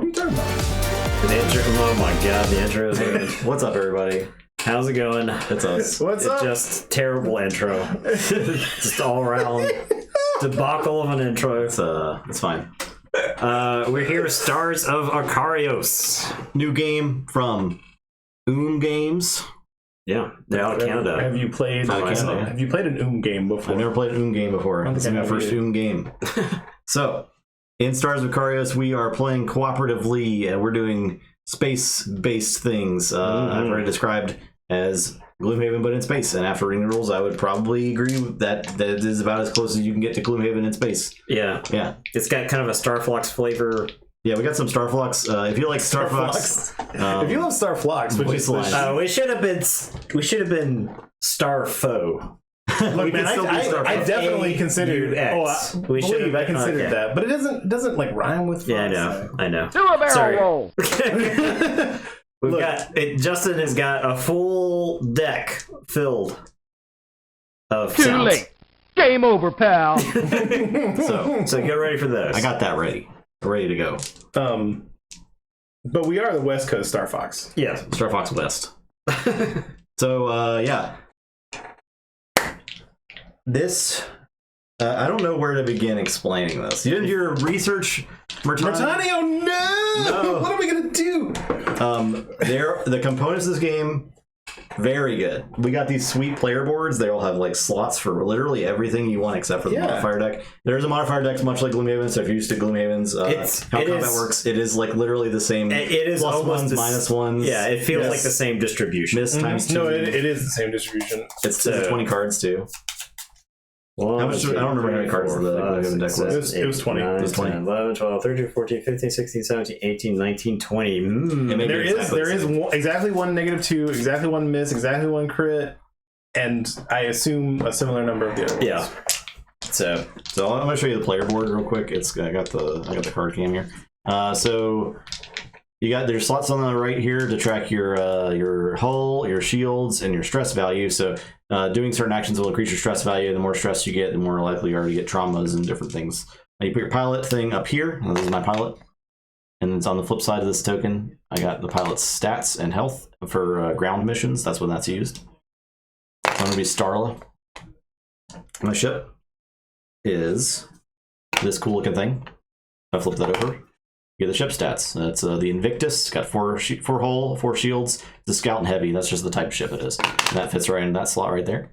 What are you talking about? The intro, oh my god, the intro is good. What's up, everybody? How's it going? It's us. What's up? Just terrible intro. Just all around debacle of an intro. It's fine. We're here with Stars of Akarios. New game from Games. Yeah, they're out of Canada. Have you played? Out of Canada. Have you played an game before? I've never played an game before. don't This is think I my have first either. game. So, in Stars of Akarios, we are playing cooperatively, and we're doing space-based things. I've already described as Gloomhaven, but in space. And after reading the rules, I would probably agree with that it is about as close as you can get to Gloomhaven in space. Yeah. Yeah. It's got kind of a Starflux flavor. Yeah, we got some Starflux. If you like Starflux, If you love Starflux, which is voice line. We should have been Starfo. look, man, still be I Starflux. definitely considered. AUX. I We should believe have I considered okay. that, but it doesn't like rhyme with. Yeah, Fox, I know. so. I know. Do a barrel Sorry. roll. We've Look. got it. Justin has got a full deck filled of Too sounds. late. Game over, pal. So get ready for those. I got that ready. Ready to go. But we are the West Coast Star Fox. yes. Star Fox West. So, yeah. This, I don't know where to begin explaining this. You didn't do your research, Mertani? Mertani, oh no! No. What are we gonna do? The components of this game, very good. We got these sweet player boards. They all have like slots for literally everything you want except for the Yeah. modifier deck. There's a modifier deck much like Gloomhaven, so if you're used to Gloomhaven's, how it combat is- works, it is like literally the same. It is plus almost ones, the minus ones. Yeah, it feels Yes. like the same distribution. Miss times 2. No, it is the same distribution. It's 20 cards too. One, How much- I don't remember how many cards the Gloomhaven deck was. It was 20. 9, It was 20. 10, 11, 12, 13, 14, 15, 16, 17, 18, 19, 20. It may There be is exactly exactly one -2, exactly one miss, exactly one crit, and I assume a similar number of the other ones. Yeah. So So I'm gonna show you the player board real quick. I got the card cam here. So you got there's slots on the right here to track your hull, your shields, and your stress value. So doing certain actions will increase your stress value. The more stress you get, the more likely you are to get traumas and different things. Now you put your pilot thing up here. And this is my pilot. And it's on the flip side of this token. I got the pilot's stats and health for ground missions. That's when that's used. So I'm gonna be Starla. My ship is this cool looking thing. If I flip that over, you get the ship stats. That's the Invictus. It's got 4 hull, 4 shields. It's a Scout and Heavy. That's just the type of ship it is. And that fits right in that slot right there.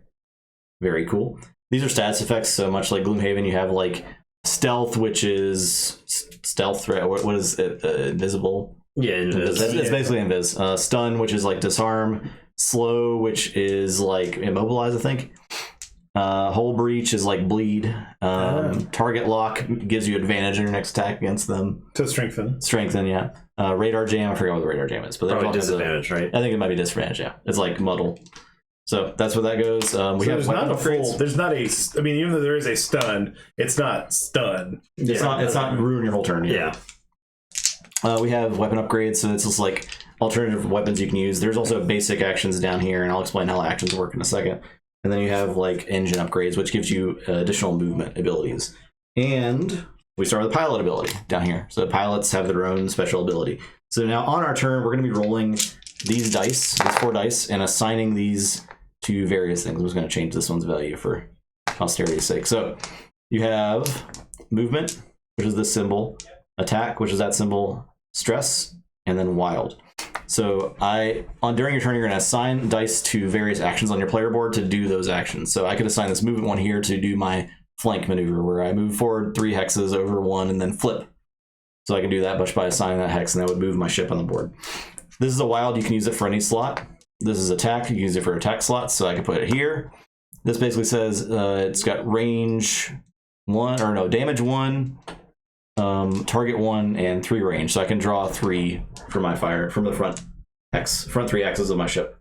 Very cool. These are status effects. So much like Gloomhaven, you have like Stealth, which is stealth threat. What is it? Invisible. yeah, It's basically invis. Stun, which is like disarm. Slow, which is like immobilize, I think. Hull breach is like bleed. Target lock gives you advantage on your next attack against them. To strengthen. Strengthen, yeah. Radar jam, I forgot what the radar jam is, but probably there's all kinds of- disadvantage, right? I think it might be disadvantage, yeah. It's like muddle. So that's where that goes. We So have there's weapon not a upgrades. full. There's not a. I mean, even though there is a stun, it's not stun. It's not ruin your whole turn. Yeah. We have weapon upgrades, so it's just like alternative weapons you can use. There's also basic actions down here, and I'll explain how actions work in a second. And then you have like engine upgrades, which gives you additional movement abilities. And we start with the pilot ability down here. So pilots have their own special ability. So now on our turn, we're going to be rolling these dice, these 4 dice, and assigning these to various things. I'm just going to change this one's value for posterity's sake. So you have movement, which is this symbol, attack, which is that symbol, stress, and then wild. So during your turn, you're going to assign dice to various actions on your player board to do those actions. So I could assign this movement one here to do my flank maneuver, where I move forward 3 hexes over 1 and then flip. So I can do that much by assigning that hex, and that would move my ship on the board. This is a wild. You can use it for any slot. This is attack. You can use it for attack slots, so I can put it here. This basically says it's got range 1, or no, damage 1, target 1, and 3 range. So I can draw 3 for my fire from the front 3 axes of my ship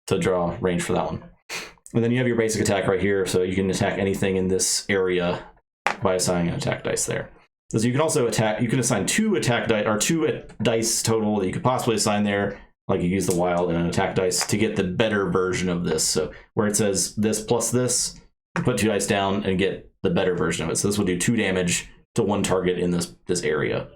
to draw range for that one. And then you have your basic attack right here, so you can attack anything in this area by assigning an attack dice there. So you can also assign 2 attack dice, or 2 dice total that you could possibly assign there, like you use the wild and an attack dice to get the better version of this. So where it says this plus this, put 2 dice down and get the better version of it. So this will do 2 damage to 1 target in this area.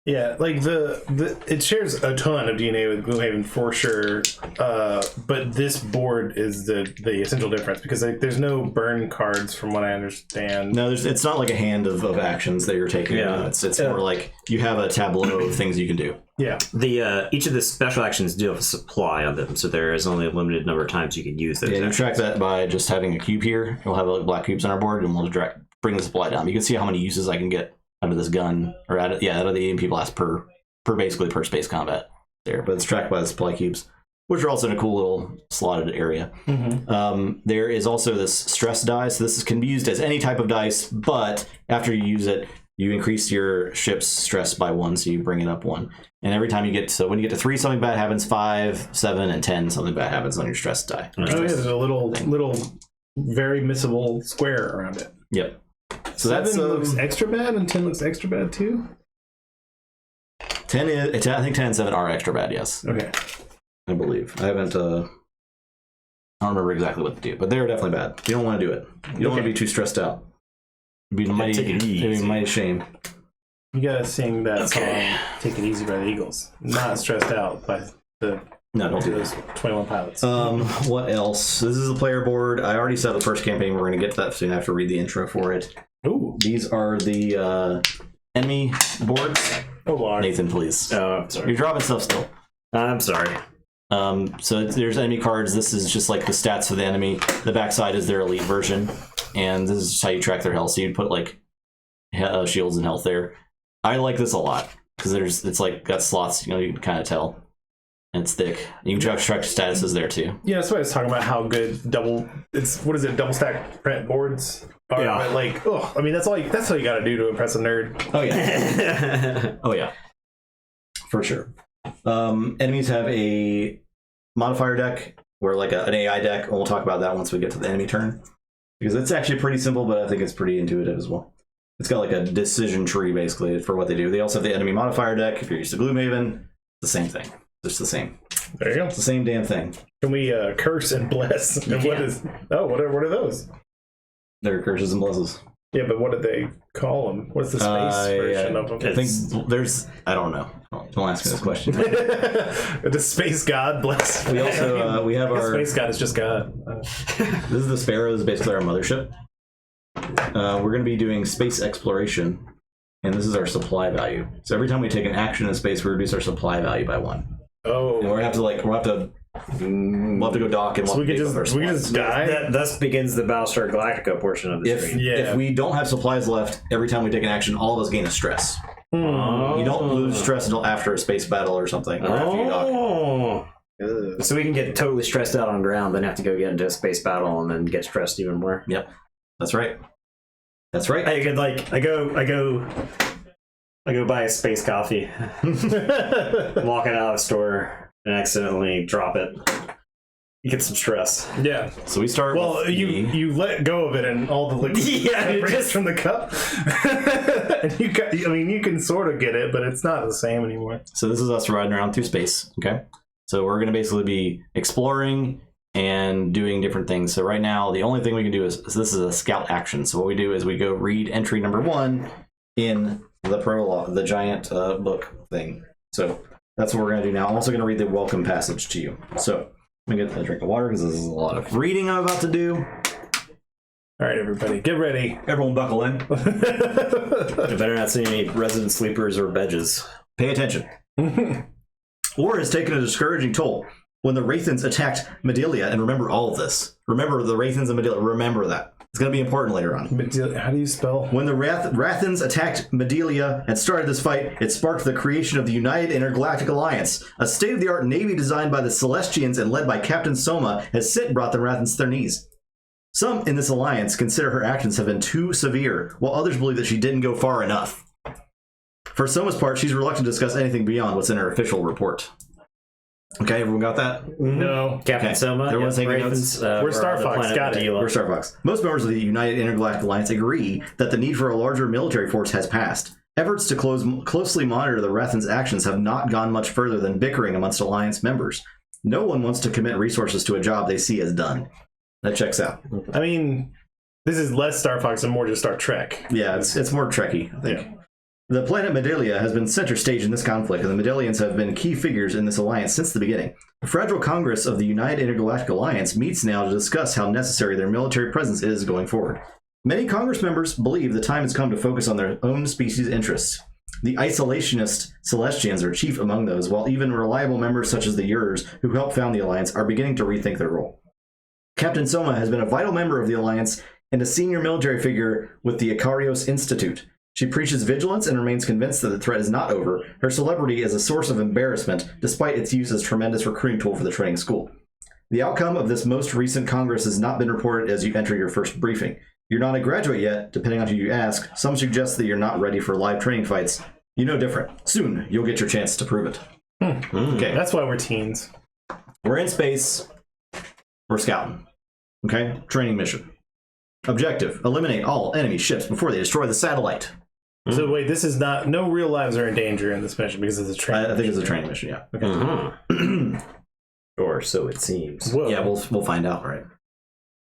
Yeah, like it shares a ton of DNA with Gloomhaven for sure, but this board is the essential difference because there's no burn cards from what I understand. No, it's not like a hand of actions that you're taking. Yeah. It's more like you have a tableau of things you can do. Yeah. The each of the special actions do have a supply on them, so there is only a limited number of times you can use those. Yeah, you actions. track that by just having a cube here. We'll have black cubes on our board, and we'll bring the supply down. You can see how many uses I can get out of this gun, or out of the EMP blast per space combat there. But it's tracked by the supply cubes, which are also in a cool little slotted area. There is also this stress die. So this can be used as any type of dice, but after you use it, you increase your ship's stress by 1, so you bring it up 1. And every time you get when you get to 3, something bad happens. 5, 7, and 10, something bad happens on your stress die. Oh yeah, there's a little very missable square around it. Yep. So 7 looks extra bad, and 10 looks extra bad too. 10 is. I think 10 and 7 are extra bad. Yes. Okay. I believe. I haven't. I don't remember exactly what to do, but they're definitely bad. You don't want to do it. You don't want to be too stressed out. It'd be a mighty shame. You gotta sing that song "Take It Easy" by the Eagles. Not stressed out by the. No, don't do those 21 pilots. What else? This is the player board. I already set the first campaign. We're going to get to that soon. I have to read the intro for it. Ooh. These are the enemy boards. Oh, Lord. Nathan, please. Oh, I'm sorry. You're dropping stuff still. I'm sorry. So there's enemy cards. This is just like the stats for the enemy. The backside is their elite version, and this is just how you track their health. So you'd put like shields and health there. I like this a lot because it's like got slots. You can kind of tell. And it's thick. You can track statuses there too. Yeah, that's why I was talking about how good double stack print boards are. Yeah. But like, I mean, that's all you got to do to impress a nerd. Oh yeah. Oh yeah. For sure. Enemies have a modifier deck or like an AI deck, and we'll talk about that once we get to the enemy turn because it's actually pretty simple, but I think it's pretty intuitive as well. It's got like a decision tree basically for what they do. They also have the enemy modifier deck. If you're used to Gloomhaven, the same thing. Just the same. There you go. It's the same damn thing. Can we curse and bless? And what are those? They're curses and blesses. Yeah, but what did they call them? What's the space version of them? I think I don't know. Don't ask me this question. The space god bless. We also we have our space god is just god. This is the Sparrow. This is basically our mothership. We're going to be doing space exploration, and this is our supply value. So every time we take an action in space, we reduce our supply value by 1. Oh, and we'll have to go dock and so we can just die. Thus begins the Battlestar Galactica portion of the stream. If we don't have supplies left, every time we take an action, all of us gain a stress. You don't lose stress until after a space battle or something, or after you dock. So we can get totally stressed out on ground, then have to go get into a space battle, and then get stressed even more. Yep, that's right. That's right. I could I go buy a space coffee, walking out of a store, and accidentally drop it. You get some stress. Yeah. So we start. Well, you let go of it, and all the liquid just from the cup. And you can sort of get it, but it's not the same anymore. So this is us riding around through space. Okay. So we're going to basically be exploring and doing different things. So right now, the only thing we can do is this is a scout action. So what we do is we go read entry number 1 in the prologue, the giant book thing. So that's what we're going to do now. I'm also going to read the welcome passage to you. So let me get a drink of water because this is a lot of reading I'm about to do. All right, everybody, get ready. Everyone buckle in. You better not see any resident sleepers or bedges. Pay attention. War has taken a discouraging toll. When the Wraithens attacked Medelia, and remember all of this. Remember the Wraithens and Medelia. Remember that. It's going to be important later on. How do you spell? When the Wrathens attacked Medelia and started this fight, it sparked the creation of the United Intergalactic Alliance. A state-of-the-art navy designed by the Celestians and led by Captain Soma has since brought the Wrathens to their knees. Some in this alliance consider her actions have been too severe, while others believe that she didn't go far enough. For Soma's part, she's reluctant to discuss anything beyond what's in her official report. Okay, everyone got that? No. Captain Soma. Everyone's taking Ravens, notes? We're Star Fox, got it. We're Star Fox. Most members of the United Intergalactic Alliance agree that the need for a larger military force has passed. Efforts to closely monitor the Wrathens' actions have not gone much further than bickering amongst Alliance members. No one wants to commit resources to a job they see as done. That checks out. I mean, this is less Star Fox and more just Star Trek. Yeah, it's more Trekky, I think. Yeah. The planet Medalia has been center stage in this conflict, and the Medallians have been key figures in this alliance since the beginning. The fragile Congress of the United Intergalactic Alliance meets now to discuss how necessary their military presence is going forward. Many Congress members believe the time has come to focus on their own species' interests. The isolationist Celestians are chief among those, while even reliable members such as the Urs, who helped found the Alliance, are beginning to rethink their role. Captain Soma has been a vital member of the Alliance and a senior military figure with the Akarios Institute. She preaches vigilance and remains convinced that the threat is not over. Her celebrity is a source of embarrassment, despite its use as a tremendous recruiting tool for the training school. The outcome of this most recent Congress has not been reported as you enter your first briefing. You're not a graduate yet, depending on who you ask. Some suggest that you're not ready for live training fights. You know different. Soon, you'll get your chance to prove it. Okay, that's why we're teens. We're in space. We're scouting. Okay? Training mission. Objective: eliminate all enemy ships before they destroy the satellite. So wait, this is not... No real lives are in danger in this mission because it's a training I think it's a training mission, yeah. Okay. Or so it seems. Whoa. Yeah, we'll find out, right?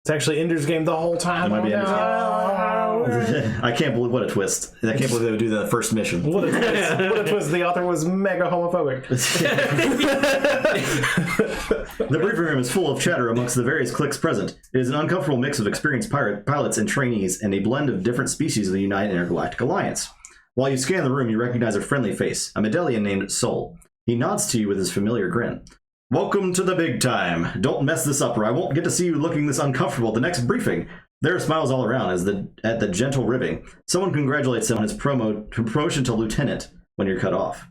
It's actually Ender's Game the whole time. It might be Ender's Game. I can't believe what a twist. I can't believe they would do that in the first mission. What a twist. What a twist. The author was mega homophobic. The briefing room is full of chatter amongst the various cliques present. It is an uncomfortable mix of experienced pilots and trainees and a blend of different species of the United Intergalactic Alliance. While you scan the room, you recognize a friendly face, a Medallion named Sol. He nods to you with his familiar grin. Welcome to the big time. Don't mess this up or I won't get to see you looking this uncomfortable at the next briefing. There are smiles all around at the gentle ribbing. Someone congratulates him on his promotion to lieutenant when you're cut off.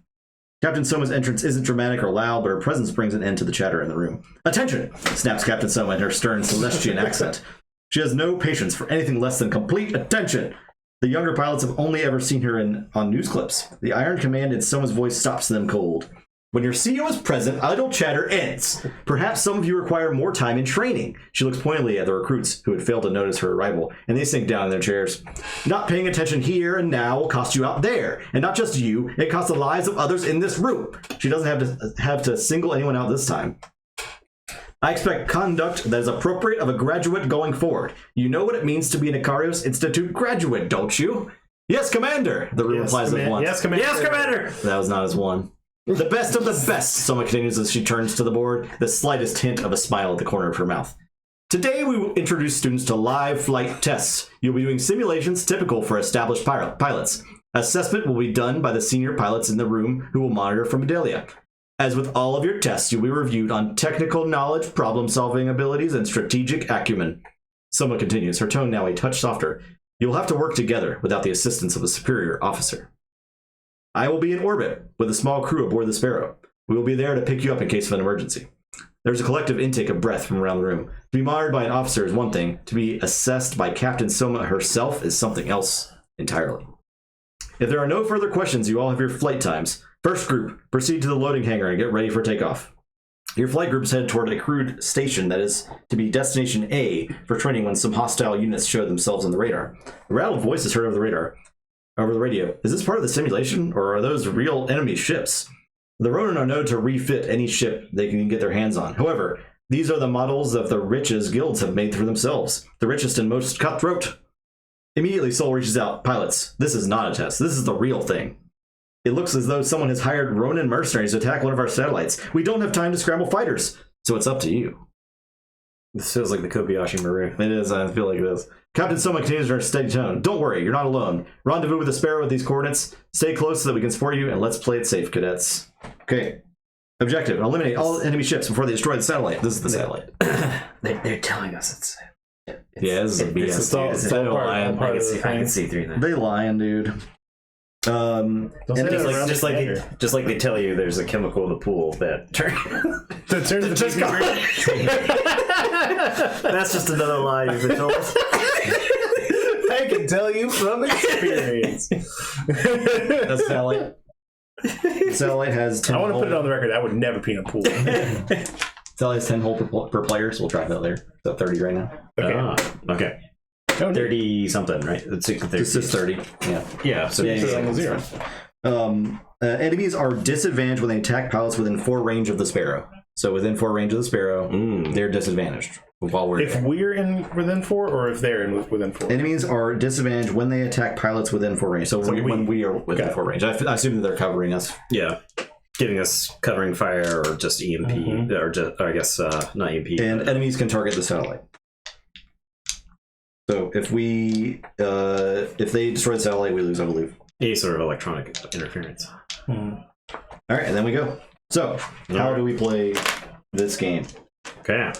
Captain Soma's entrance isn't dramatic or loud, but her presence brings an end to the chatter in the room. Attention! Snaps Captain Soma in her stern Celestian accent. She has no patience for anything less than complete attention. The younger pilots have only ever seen her on news clips. The iron command in Soma's voice stops them cold. When your CEO is present, idle chatter ends. Perhaps some of you require more time in training. She looks pointedly at the recruits who had failed to notice her arrival, and they sink down in their chairs. Not paying attention here and now will cost you out there. And not just you, it costs the lives of others in this room. She doesn't have to single anyone out this time. I expect conduct that is appropriate of a graduate going forward. You know what it means to be an Akarios Institute graduate, don't you? Yes, Commander, the room replies as one. Yes, Commander. Yes, Commander! That was not as one. The best of the best, Soma continues as she turns to the board, the slightest hint of a smile at the corner of her mouth. Today we will introduce students to live flight tests. You'll be doing simulations typical for established pilots. Assessment will be done by the senior pilots in the room who will monitor from Medalia. As with all of your tests, you'll be reviewed on technical knowledge, problem-solving abilities, and strategic acumen. Soma continues, her tone now a touch softer. You'll have to work together without the assistance of a superior officer. I will be in orbit with a small crew aboard the Sparrow. We will be there to pick you up in case of an emergency. There's a collective intake of breath from around the room. To be monitored by an officer is one thing. To be assessed by Captain Soma herself is something else entirely. If there are no further questions, you all have your flight times. First group, proceed to the loading hangar and get ready for takeoff. Your flight group is headed toward a crewed station that is to be Destination A for training when some hostile units show themselves on the radar. A rattled voice is heard over the radio. Is this part of the simulation, or are those real enemy ships? The Ronin are known to refit any ship they can get their hands on. However, these are the models that the richest guilds have made for themselves. The richest and most cutthroat. Immediately, Sol reaches out. Pilots, this is not a test. This is the real thing. It looks as though someone has hired Ronin mercenaries to attack one of our satellites. We don't have time to scramble fighters, so it's up to you. This feels like the Kobayashi Maru. It is, I feel like it is. Captain Soma continues her steady tone. Don't worry, you're not alone. Rendezvous with the Sparrow with these coordinates. Stay close so that we can support you, and let's play it safe, cadets. Okay. Objective, eliminate all enemy ships before they destroy the satellite. This is the satellite. They're telling us it's Yeah, this is a BS. It's all lying. part of the I can thing. see through that. They lying, dude. Don't say and that just around like, the commander. Just like they tell you there's a chemical in the pool that turns That turns the just green. That's just another lie you've been told. I can tell you from experience. the satellite. The satellite has 10 I want to put it hole- on the record. I would never pee in a pool. Satellite has 10 hole per player, so we'll try that later. So 30 right now. Okay. Okay. No, 30 something, right? It's 30. This is 30. Yeah. Yeah. So Yeah, It's on the zero. Enemies are disadvantaged when they attack pilots within 4 range of the Sparrow. So within 4 range of the Sparrow, they're disadvantaged while we're If we're in within 4, or if they're in within 4. Enemies are disadvantaged when they attack pilots within 4 range. So, when we are within 4 range, I assume that they're covering us. Yeah. Giving us covering fire or just EMP, or I guess not EMP. And enemies can target the satellite. So if they destroy the satellite, we lose, I believe. Any sort of electronic interference. All right, and then we go. So how do we play this game? Okay.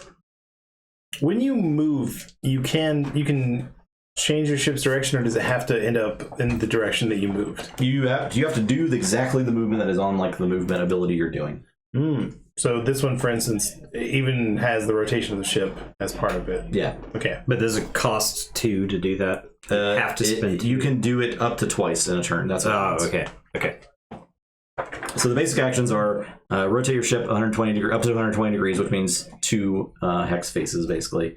When you move, you can change your ship's direction, or does it have to end up in the direction that you moved? You have to do exactly the movement that is on like the movement ability you're doing. So this one, for instance, even has the rotation of the ship as part of it. Yeah. Okay. But does it cost 2 to do that? Have to spend 2? You can do it up to twice in a turn. That's what happens. Okay. So the basic actions are rotate your ship up to 120 degrees, which means 2 hex faces, basically.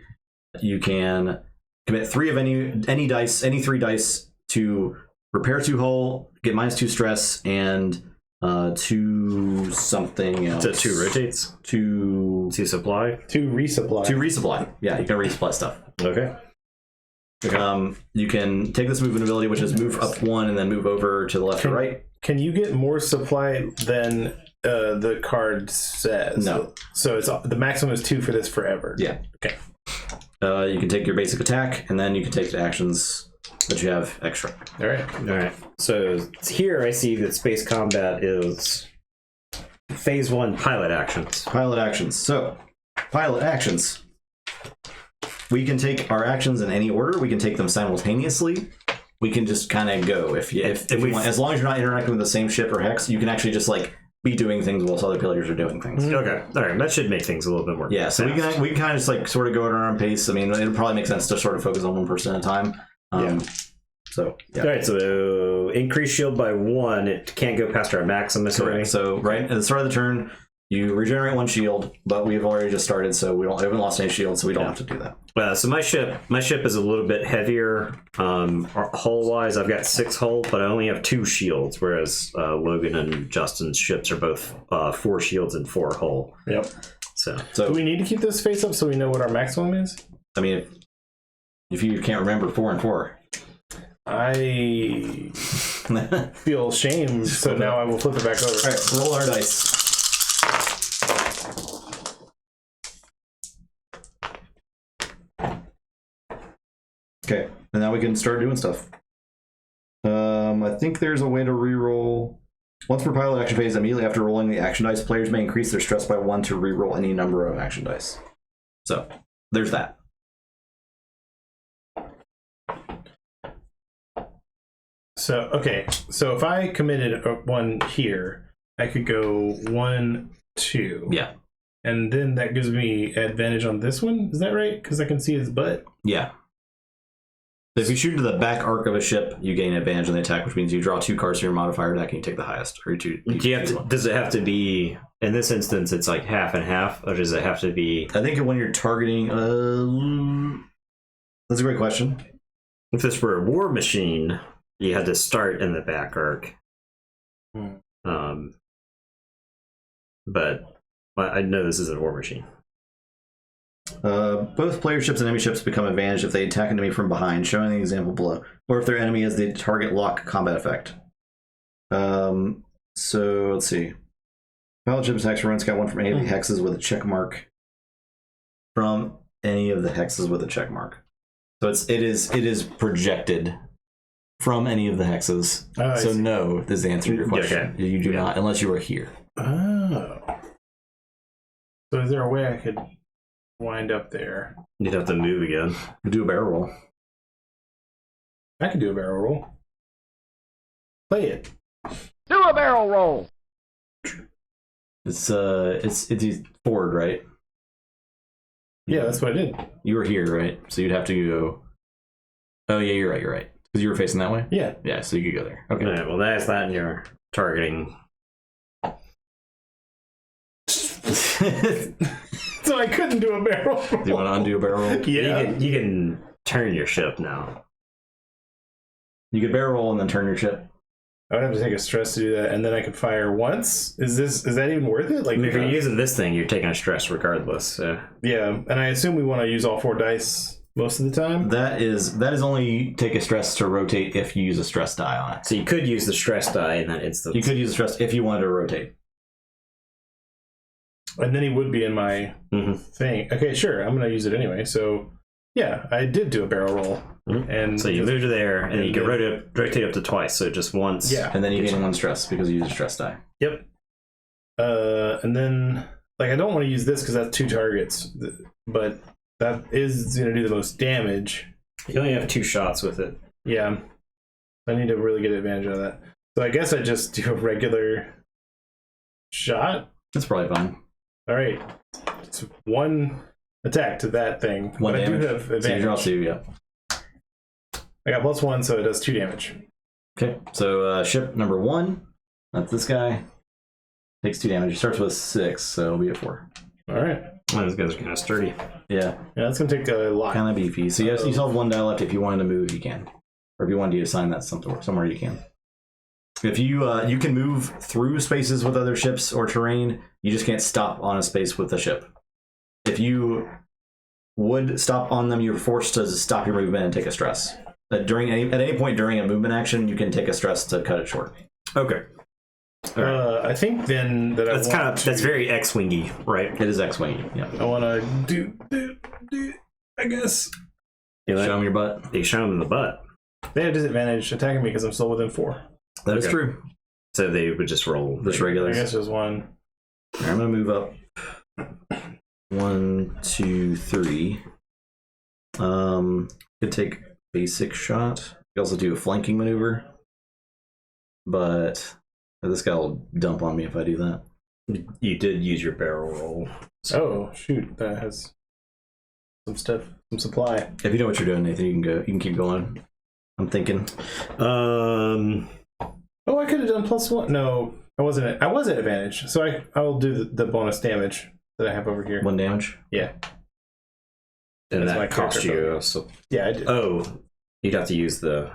You can commit 3 of any dice, any 3 dice to repair 2 hull, get -2 stress, and 2 something else. So 2 rotates? 2 supply? 2 resupply. 2 resupply. Yeah, you can resupply stuff. Okay. You can take this movement ability, which is move up 1 and then move over to the left or right. Can you get more supply than the card says? No. So it's the maximum is 2 for this forever. Yeah. Okay. You can take your basic attack, and then you can take the actions that you have extra. All right. So here I see that space combat is phase 1 pilot actions. Pilot actions. So, pilot actions. We can take our actions in any order. We can take them simultaneously. We can just kind of go if you want. As long as you're not interacting with the same ship or hex, you can actually just like be doing things whilst other players are doing things. Okay, all right, that should make things a little bit more. Yeah, so we can kind of just like sort of go at our own pace. I mean, it'll probably make sense to sort of focus on one person at a time. So yeah. All right, so increase shield by 1. It can't go past our max. I'm assuming. Correct. So right at the start of the turn, you regenerate 1 shield, but we've already just started, so we haven't lost any shields, so we don't have to do that. So my ship is a little bit heavier hull wise. I've got 6 hull, but I only have 2 shields, whereas Logan and Justin's ships are both 4 shields and 4 hull. Yep. So do we need to keep this face up so we know what our maximum is? I mean, if you can't remember 4 and 4. I feel shame, so now I will flip it back over. All right, roll our dice. Okay, and now we can start doing stuff. I think there's a way to reroll. Once per pilot action phase, immediately after rolling the action dice, players may increase their stress by 1 to reroll any number of action dice. So, there's that. So, okay. So if I committed 1 here, I could go 1, 2. Yeah. And then that gives me advantage on this one. Is that right? Because I can see his butt. Yeah. So if you shoot into the back arc of a ship, you gain advantage on the attack, which means you draw 2 cards from your modifier deck and you take the highest. Or does it have to be, in this instance, it's like half and half, or does it have to be? I think when you're targeting, that's a great question. If this were a war machine, you had to start in the back arc. But I know this isn't a war machine. Both player ships and enemy ships become advantaged if they attack an enemy from behind, showing the example below, or if their enemy has the target lock combat effect. So let's see. Pilot ship attacks runs got 1 from any of the hexes with a check mark. From any of the hexes with a check mark. So it is projected from any of the hexes. So no is the answer to your question. Okay. You do not, unless you are here. Oh. So is there a way I could wind up there? You'd have to move again. Do a barrel roll. I could do a barrel roll. Play it. Do a barrel roll. It's forward, right? Yeah, that's what I did. You were here, right? So you'd have to go. Oh yeah, you're right. Because you were facing that way. Yeah. Yeah, so you could go there. Okay. All right, well, that's that in your targeting. So I couldn't do a barrel roll. Do you want to undo a barrel roll? Yeah. You can turn your ship now. You could barrel roll and then turn your ship. I would have to take a stress to do that, and then I could fire once. Is that even worth it? Like, I mean, if you're using this thing, you're taking a stress regardless. So. Yeah, and I assume we want to use all 4 dice most of the time. That is only take a stress to rotate if you use a stress die on it. So you could use the stress die in that instance. You could use a stress if you wanted to rotate. And then he would be in my thing. Okay, sure, I'm going to use it anyway. So, yeah, I did do a barrel roll. And so you move to there, and you can rotate up to twice, so just once. Yeah. And then you gain 1 stress because you use a stress die. Yep. And then, like, I don't want to use this because that's 2 targets, but that is going to do the most damage. You only have 2 shots with it. Yeah. I need to really get advantage of that. So I guess I just do a regular shot. That's probably fine. All right. It's 1 attack to that thing. 1 but damage. I do have advantage. So you draw 2, yeah. I got +1, so it does 2 damage. Okay, so ship number 1, that's this guy, takes 2 damage. It starts with 6, so it'll be a 4. All right. Well, those guys are kind of sturdy. Yeah, Yeah, that's going to take a lot. kind of beefy. So you still have 1 die left. If you wanted to move, you can. Or if you wanted to assign that somewhere, you can. If you can move through spaces with other ships or terrain, you just can't stop on a space with a ship. If you would stop on them, you're forced to stop your movement and take a stress. At any point during a movement action, you can take a stress to cut it short. Okay. I think then that That's very X-wingy, right? It is X-wing. Yeah. I want to do, I guess. You Show them your butt. They show them in the butt. They have disadvantage attacking me because I'm still within 4. That is true. So they would just roll. Just I regulars. guess there's 1. All right, I'm gonna move up. 1, 2, 3. Could take basic shot. You also do a flanking maneuver, but this guy will dump on me if I do that. You did use your barrel roll. Oh, shoot. That has some stuff, some supply. If you know what you're doing, Nathan, you can go. You can keep going. I'm thinking. Oh, I could have done +1. No, I wasn't. I was at advantage, so I'll do the bonus damage that I have over here. 1 damage. Yeah. And That's my that cost character you. So, Yeah, I did. oh, you'd have to use the.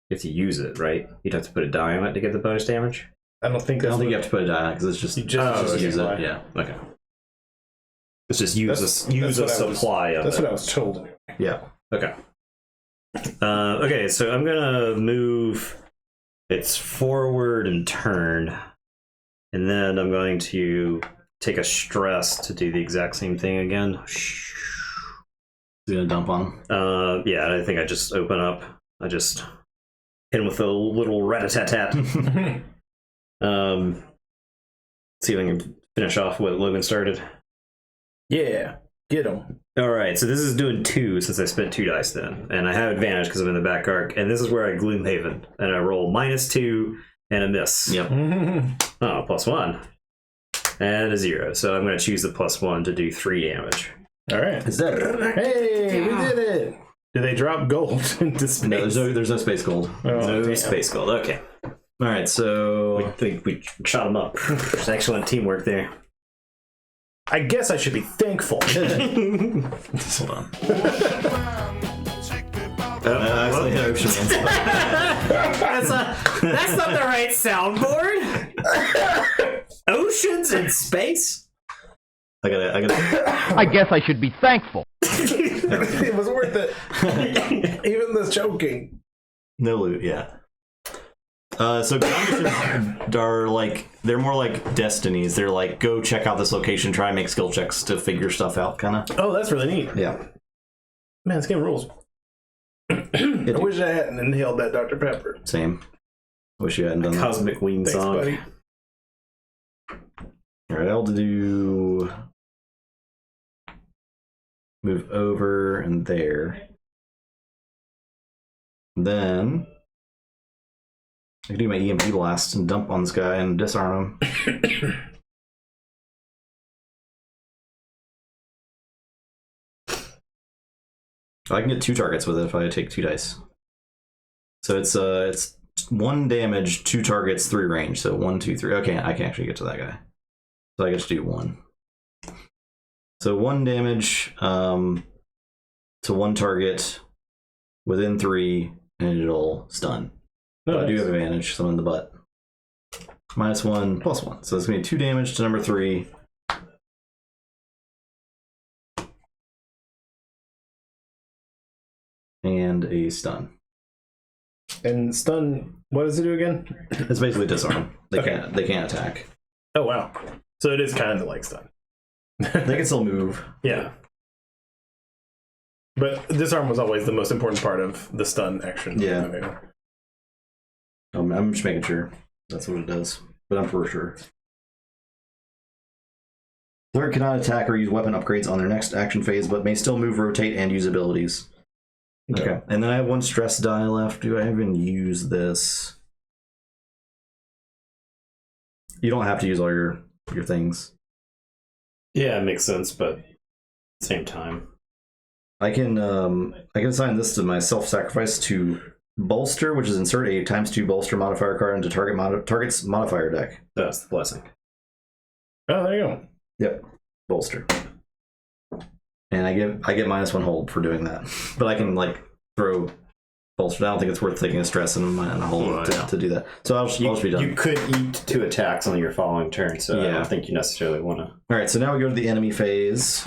You have to use it, right? You'd have to put a die on it to get the bonus damage. I don't think I that's don't think you have to put a die on it because it's just You just use supply. it. Yeah. Okay. Let's just use That's a what I was- supply of That's it. what I was told. Yeah. Okay. Okay, so I'm gonna move. It's forward and turn, and then I'm going to take a stress to do the exact same thing again. He's gonna dump on him. Yeah, I think I just open up. I just hit him with a little rat-a-tat-tat. See if I can finish off what Logan started. Yeah, get him. All right, so this is doing 2 since I spent 2 dice then, and I have advantage because I'm in the back arc, and this is where I Gloomhaven, and I roll -2 and a miss. Yep. Oh, +1 and a 0. So I'm going to choose the +1 to do 3 damage. All right. It's dead. Hey, we did it. Do they drop gold into space? No, there's no space gold. Oh, No damn. space gold. Okay, All right, so I think we shot him up. There's excellent teamwork there. I guess I should be thankful. hold on. Well, Actually, Ocean Man's that's not the right soundboard. Oceans and space. I gotta. I guess I should be thankful. It was worth it. Even the choking. No loot, yeah. So ground missions are like, they're more like destinies. They're like, go check out this location, try and make skill checks to figure stuff out, kind of. Oh, that's really neat. Yeah. Man, this game rules. I wish I hadn't inhaled that Dr. Pepper. Same. Wish you hadn't done that. Cosmic Ween Thanks, song. buddy. All right, I'll do move over and there. Then I can do my EMP blast and dump on this guy and disarm him. I can get 2 targets with it if I take 2 dice. So it's 1 damage, 2 targets, 3 range. So 1, 2, 3. Okay, I can actually get to that guy. So I get to do 1. So 1 damage to 1 target within 3, and it'll stun. But I do have advantage, so I'm in the butt. -1, +1. So it's going to be 2 damage to number 3. And a stun. And stun, what does it do again? It's basically disarm. They can't attack. Oh, wow. So it is kind of like stun. They can still move. Yeah. But disarm was always the most important part of the stun action. Yeah. I'm just making sure that's what it does, but I'm for sure. Target cannot attack or use weapon upgrades on their next action phase, but may still move, rotate, and use abilities. Okay. And then I have 1 stress die left. Do I even use this? You don't have to use all your things. Yeah, it makes sense, but at the same time. I can assign this to my self-sacrifice to bolster, which is insert a ×2 bolster modifier card into target's modifier deck. That's the blessing. Oh, there you go. Yep, bolster. And I get -1 hold for doing that, but I can like throw bolster. I don't think it's worth taking a stress and a hold to do that. So I'll just be done. You could eat 2 attacks on your following turn, so I don't think you necessarily want to. All right, so now we go to the enemy phase.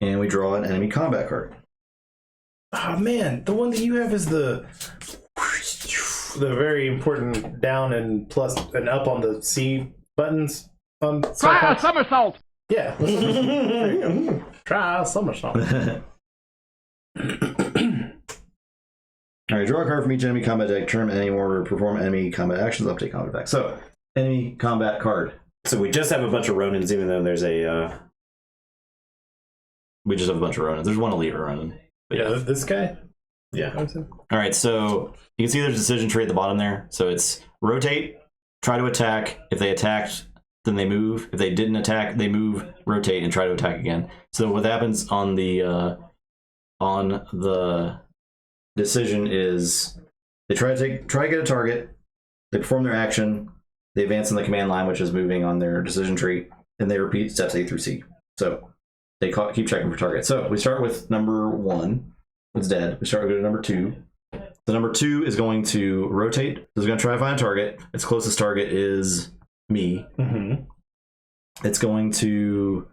And we draw an enemy combat card. Oh man, the one that you have is the very important down and plus and up on the C buttons. Try a somersault! Yeah. There you go. Try a somersault. Alright, draw a card from each enemy combat deck, turn enemy order, perform enemy combat actions, update combat back. So, enemy combat card. So we just have a bunch of Ronins, even though there's a. We just have a bunch of Ronins. There's 1 elite Ronin. Yeah, this guy? Yeah. Alright, so you can see there's a decision tree at the bottom there. So it's rotate, try to attack. If they attacked, then they move. If they didn't attack, they move, rotate, and try to attack again. So what happens on the decision is they try to get a target, they perform their action, they advance in the command line, which is moving on their decision tree, and they repeat steps A through C. So they keep checking for targets. So we start with number 1. It's dead. We start with number 2. So number 2 is going to rotate. So it's going to try to find a target. Its closest target is me. Mm-hmm. It's going to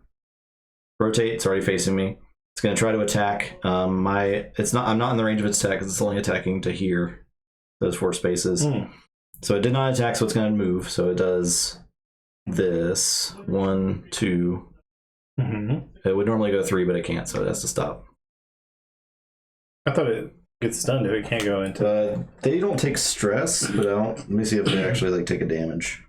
rotate. It's already facing me. It's going to try to attack. I'm not in the range of its attack because it's only attacking to here, those 4 spaces. So it did not attack, so it's going to move. So it does this 1, 2. It would normally go 3, but it can't, so it has to stop. I thought it gets stunned if it can't go into. They don't take stress, but let me see if they actually like take a damage.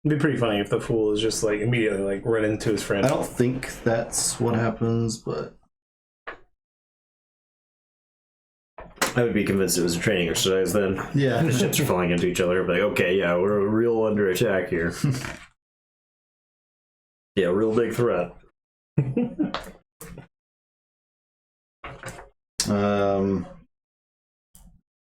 It'd be pretty funny if the fool is just like immediately like run into his friend. I don't think that's what happens, but I would be convinced it was a training exercise then. yeah. The ships are falling into each other. Like, okay, yeah, we're real under attack here. Yeah, real big threat. I'm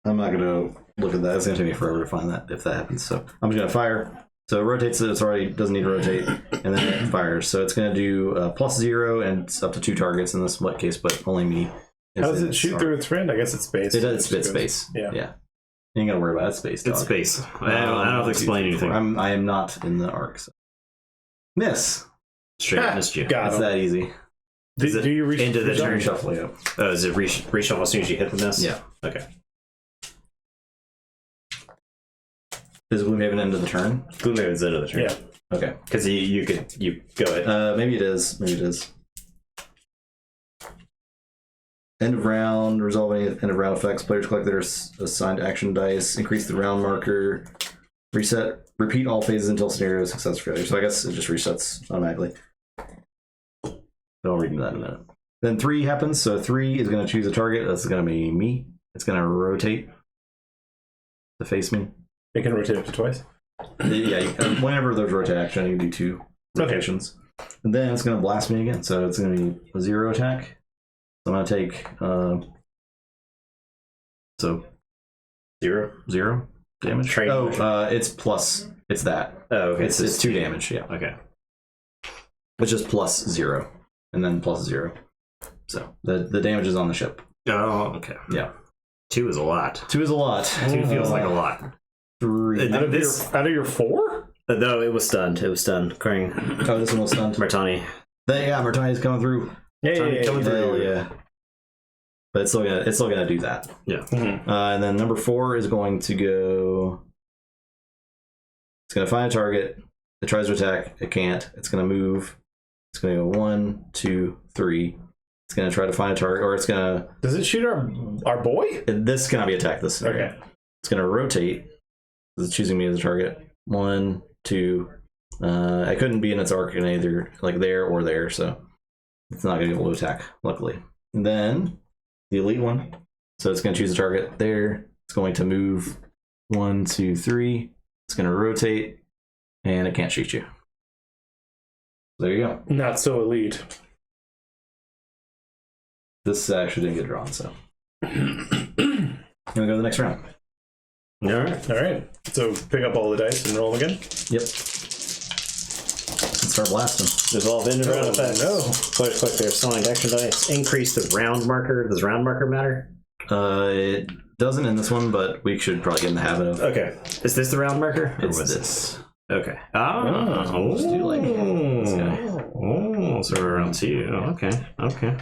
not gonna look at that. It's gonna take me forever to find that if that happens. So I'm just gonna fire. So it rotates it. It's already doesn't need to rotate, and then it fires. So it's gonna do +0 and it's up to 2 targets in this case, but only me. How does it shoot through its friend? I guess it's space. It does spit space. Yeah. You ain't gotta worry about it. Space. Dog. It's space. I don't have to explain anything. I am not in the arc. So. Miss. Straight missed you. It's that easy. Do you reach into the turn? Reshuffle, yeah. Oh, is it reshuffle as soon as you hit the miss? Yeah. Okay. Does Gloomhaven end of the turn? Gloomhaven's end of the turn. Yeah. Okay. Because you go ahead. Maybe it is. End of round, resolving end of round effects. Players collect their assigned action dice, increase the round marker, repeat all phases until scenario success or failure. So I guess it just resets automatically. I'll read that in a minute. Then 3 happens, so 3 is going to choose a target. That's going to be me. It's going to rotate to face me. It can rotate up to twice. Yeah, whenever there's rotate action, you do 2 rotations. And then it's going to blast me again, so it's going to be a 0 attack. So I'm going to take so 0 damage. Training it's plus. It's that. Oh, okay. It's 2 damage. Yeah. Okay. It's just +0, and then +0. So the damage is on the ship. Oh, okay. Yeah. 2 is a lot. 2 is a lot. 2 feels like a lot. 3. Out of your 4? No, it was stunned. It was stunned. Crying. Oh, this one was stunned. Martani. Martani's coming through. Yeah, coming through. Hell yeah. But it's still gonna do that. Yeah. And then number 4 is going to go. It's gonna find a target. It tries to attack. It can't. It's gonna move. It's gonna go 1, 2, 3. It's gonna try to find a target, or it's gonna. Does it shoot our boy? This cannot be attacked. This scenario. Okay. It's gonna rotate. It's choosing me as a target. 1, 2. I couldn't be in its arc in either like there or there, so it's not gonna be able to attack. Luckily. And then the elite one. So it's gonna choose a target there. It's going to move 1, 2, 3. It's gonna rotate, and it can't shoot you. There you go. Not so elite. This actually didn't get drawn, so I'm gonna go to the next round. All right. All right. So pick up all the dice and roll them again. Yep. Let's start blasting. Dissolve into round effects. no. Click their select action dice. Increase the round marker. Does round marker matter? It doesn't in this one, but we should probably get in the habit of. Okay. Is this the round marker? Or It's was it- this. Okay. Let's do like this guy. Oh, so we're around 2. Okay. Okay.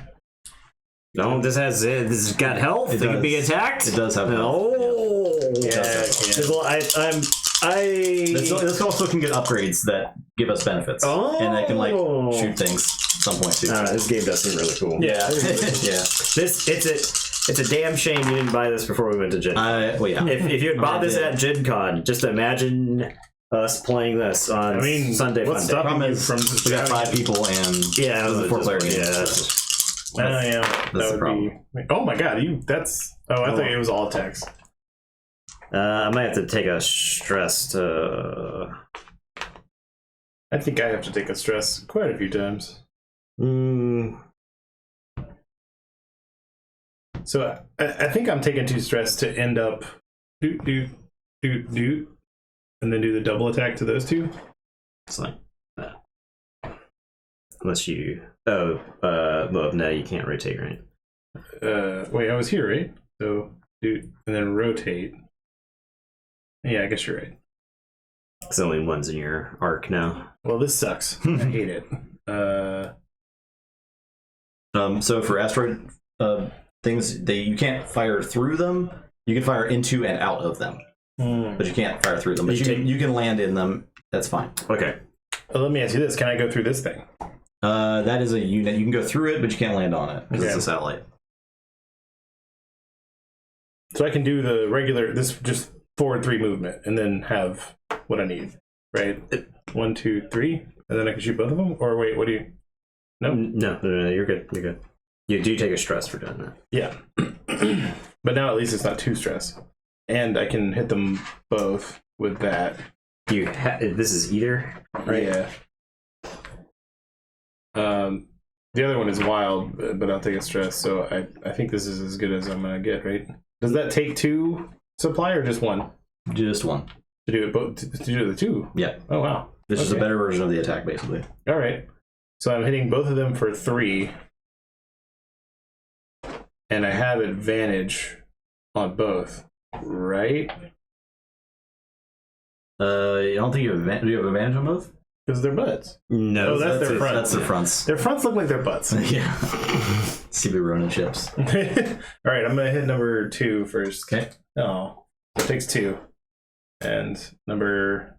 No, this has got health. It can be attacked. It does have health. Oh, Yeah. This also can get upgrades that give us benefits, and I can like shoot things at some point too. This game does seem really cool. Yeah, yeah. It's a damn shame you didn't buy this before we went to Gen Con. Well, yeah. If you had bought this at Gen Con, just imagine us playing this on Sunday what's Fun Day. stopping Problem you is, from we got 5 people, and Yeah, it was a 4-player game. Yeah, so yeah. that's That the would problem. be. Oh my god, that's. Oh, I thought it was all attacks. I might have to take a stress to. I think I have to take a stress quite a few times. So I think I'm taking 2 stress to end up doot, and then do the double attack to those 2. It's like that. Unless you. Oh, well, no, you can't rotate, right? Wait, I was here, right? So doot, and then rotate. Yeah, I guess you're right. It's only one's in your arc now. Well, this sucks. I hate it. So for asteroid things, you can't fire through them. You can fire into and out of them, but you can't fire through them. But you can land in them. That's fine. Okay. Well, let me ask you this: can I go through this thing? That is a unit. You can go through it, but you can't land on it because Okay. it's a satellite. So I can do the regular, this just forward 3 movement, and then have what I need, right? 1, 2, 3, and then I can shoot both of them. Or wait, what do you? No. No, you're good. You're good. You do take a stress for doing that. Yeah. But now at least it's not 2 stress, and I can hit them both with that. This is either, right? Yeah. The other one is wild, but I'll take a stress. So I think this is as good as I'm gonna get, right? Does that take 2 supply or just 1 Just one. to do it? Both to do the 2. Yeah. Oh wow. This is a better version of the attack, basically. All right. So I'm hitting both of them for 3, and I have advantage on both, right? I don't think you have. Do you have advantage on both? Because they're butts. No, Oh, that's their front. That's their fronts. Their fronts look like their butts. Yeah. CB Ronin ships. All right, I'm gonna hit number 2 first. Okay. Oh, so it takes 2, and number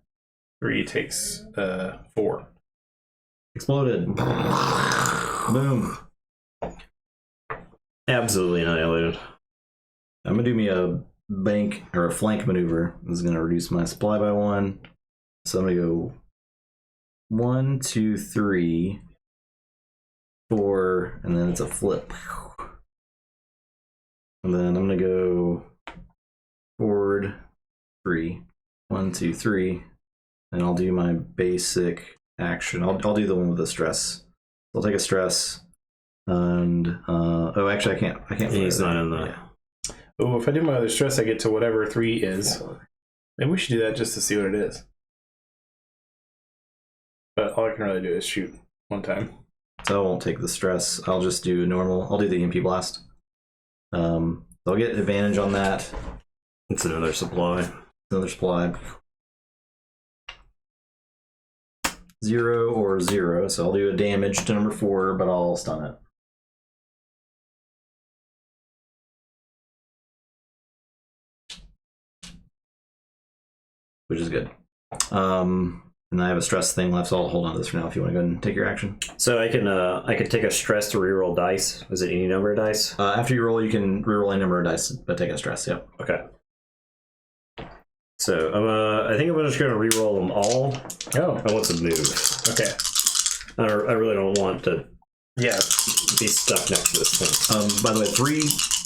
3 takes 4. Exploded. Boom. absolutely annihilated. I'm gonna do me a bank or a flank maneuver. This is gonna reduce my supply by 1. So I'm gonna go 1, 2, 3, 4, and then it's a flip. And then I'm gonna go forward 3. 1, 2, 3, and I'll do my basic action. I'll do the one with the stress. I'll take a stress, and oh, actually, I can't. He's not in the. Yeah. Oh, if I do my other stress, I get to whatever 3 is. Maybe we should do that just to see what it is. But all I can really do is shoot time. So I won't take the stress. I'll just do a normal. I'll do the EMP blast. I'll get advantage on that. It's another supply. Another supply. 0 or 0. So I'll do a damage to number 4, but I'll stun it. Which is good. And I have a stress thing left, so I'll hold on to this for now if you want to go ahead and take your action. So I can take a stress to reroll dice. Is it any number of dice? After you roll, you can reroll any number of dice, but take a stress, yep. Okay. So I think I'm just going to reroll them all. Oh, I want to move. okay. I really don't want to Yeah. be stuck next to this thing. By the way, 3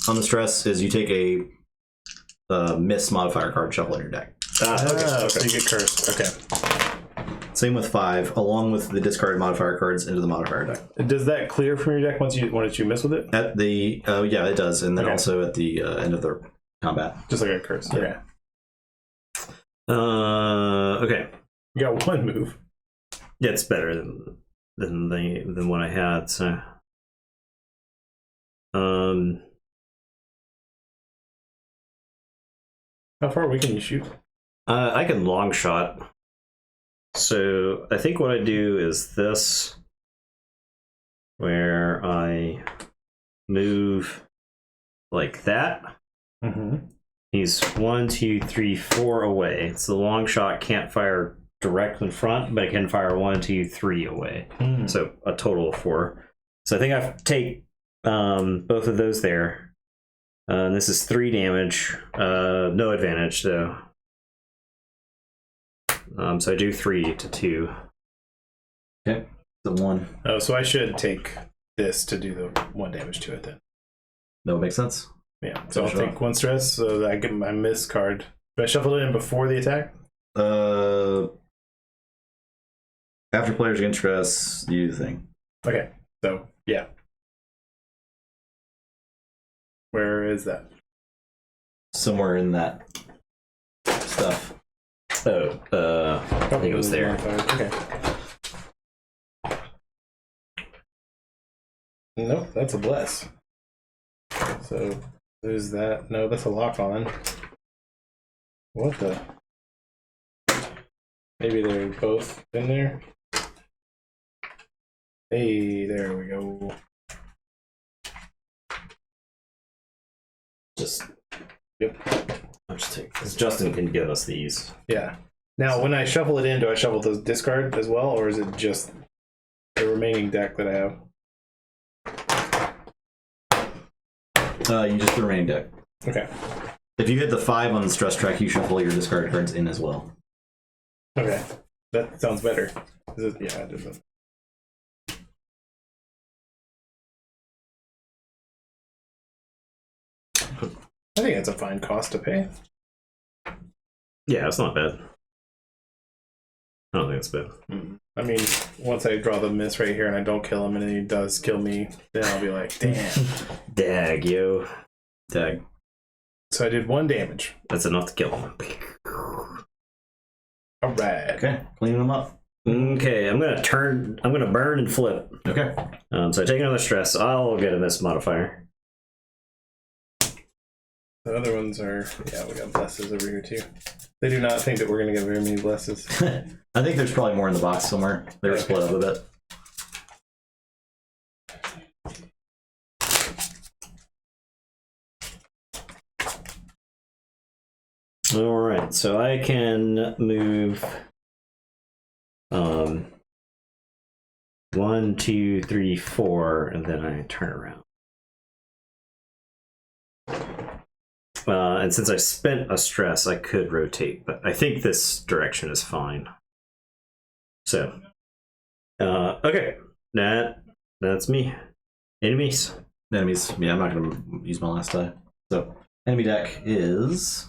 on the stress is you take a miss modifier card shuffle in your deck. So you get cursed. Okay. Same with 5, along with the discarded modifier cards into the modifier deck. Does that clear from your deck once you miss with it? At the yeah, it does, and then Okay. also at the end of the combat. Just like a curse. Yeah. Okay. Okay. You got 1 move. Yeah, it's better than what I had. So, How far away can you shoot? I can long shot. So I think what I do is this, where I move like that. Mm-hmm. He's 1, 2, 3, 4 away. So the long shot can't fire direct in front, but it can fire 1, 2, 3 away. So a total of 4. So I think I take both of those there. This is 3 damage. No advantage though. So I do 3 to 2. Okay, the 1. Oh, so I should take this to do the 1 damage to it then. That would make sense. Yeah. So I'll Finish it take off. 1 stress so that I get my miss card. Do I shuffle it in before the attack? After players gain stress, you do the thing. Okay. So yeah. Where is that? Somewhere in that stuff. Oh, I think it was there. Okay. Nope, that's a bless. So there's that. No, that's a lock on. What the? Maybe they're both in there. Hey, there we go. Just Yep. I'll just take this. Justin can give us these. Yeah. Now, when I shuffle it in, do I shuffle the discard as well, or is it just the remaining deck that I have? You just the remaining deck. Okay. If you hit the 5 on the stress track, you shuffle your discard cards in as well. Okay. That sounds better. Is it? Yeah, it doesn't. I think that's a fine cost to pay. Yeah, it's not bad. I don't think it's bad. I mean, once I draw the miss right here and I don't kill him and he does kill me, then I'll be like, damn. Dag, yo. Tag. So I did 1 damage. That's enough to kill him. All right. Okay, cleaning them up. Okay, I'm gonna burn and flip. Okay. So I take another stress. I'll get a miss modifier. The other ones are, yeah, we got blesses over here too. They do not think that we're going to get very many blesses. I think there's probably more in the box somewhere. They were split up a bit. All right, so I can move 1, 2, 3, 4, and then I turn around. And since I spent a stress, I could rotate, but I think this direction is fine. So, okay, that's me. Enemies. Enemies. Yeah, I'm not going to use my last die. So, enemy deck is...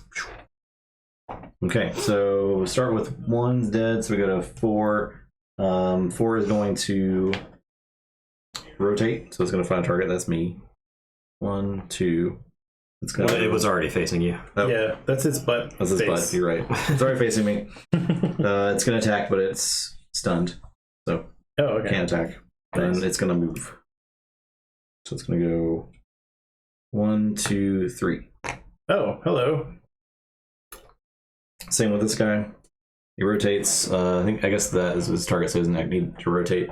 Okay, so we start with 1's dead, so we go to 4. 4 is going to rotate, so it's going to find a target. That's me. 1, 2... It was already facing you. Oh. Yeah, that's its butt. That's his face. butt. You're right. It's already facing me. It's going to attack, but it's stunned. So Oh, okay. Can't attack. Then it's gonna move. So it's gonna go 1, 2, 3. Oh, hello. Same with this guy. He rotates. I guess that is his target, so he doesn't need to rotate.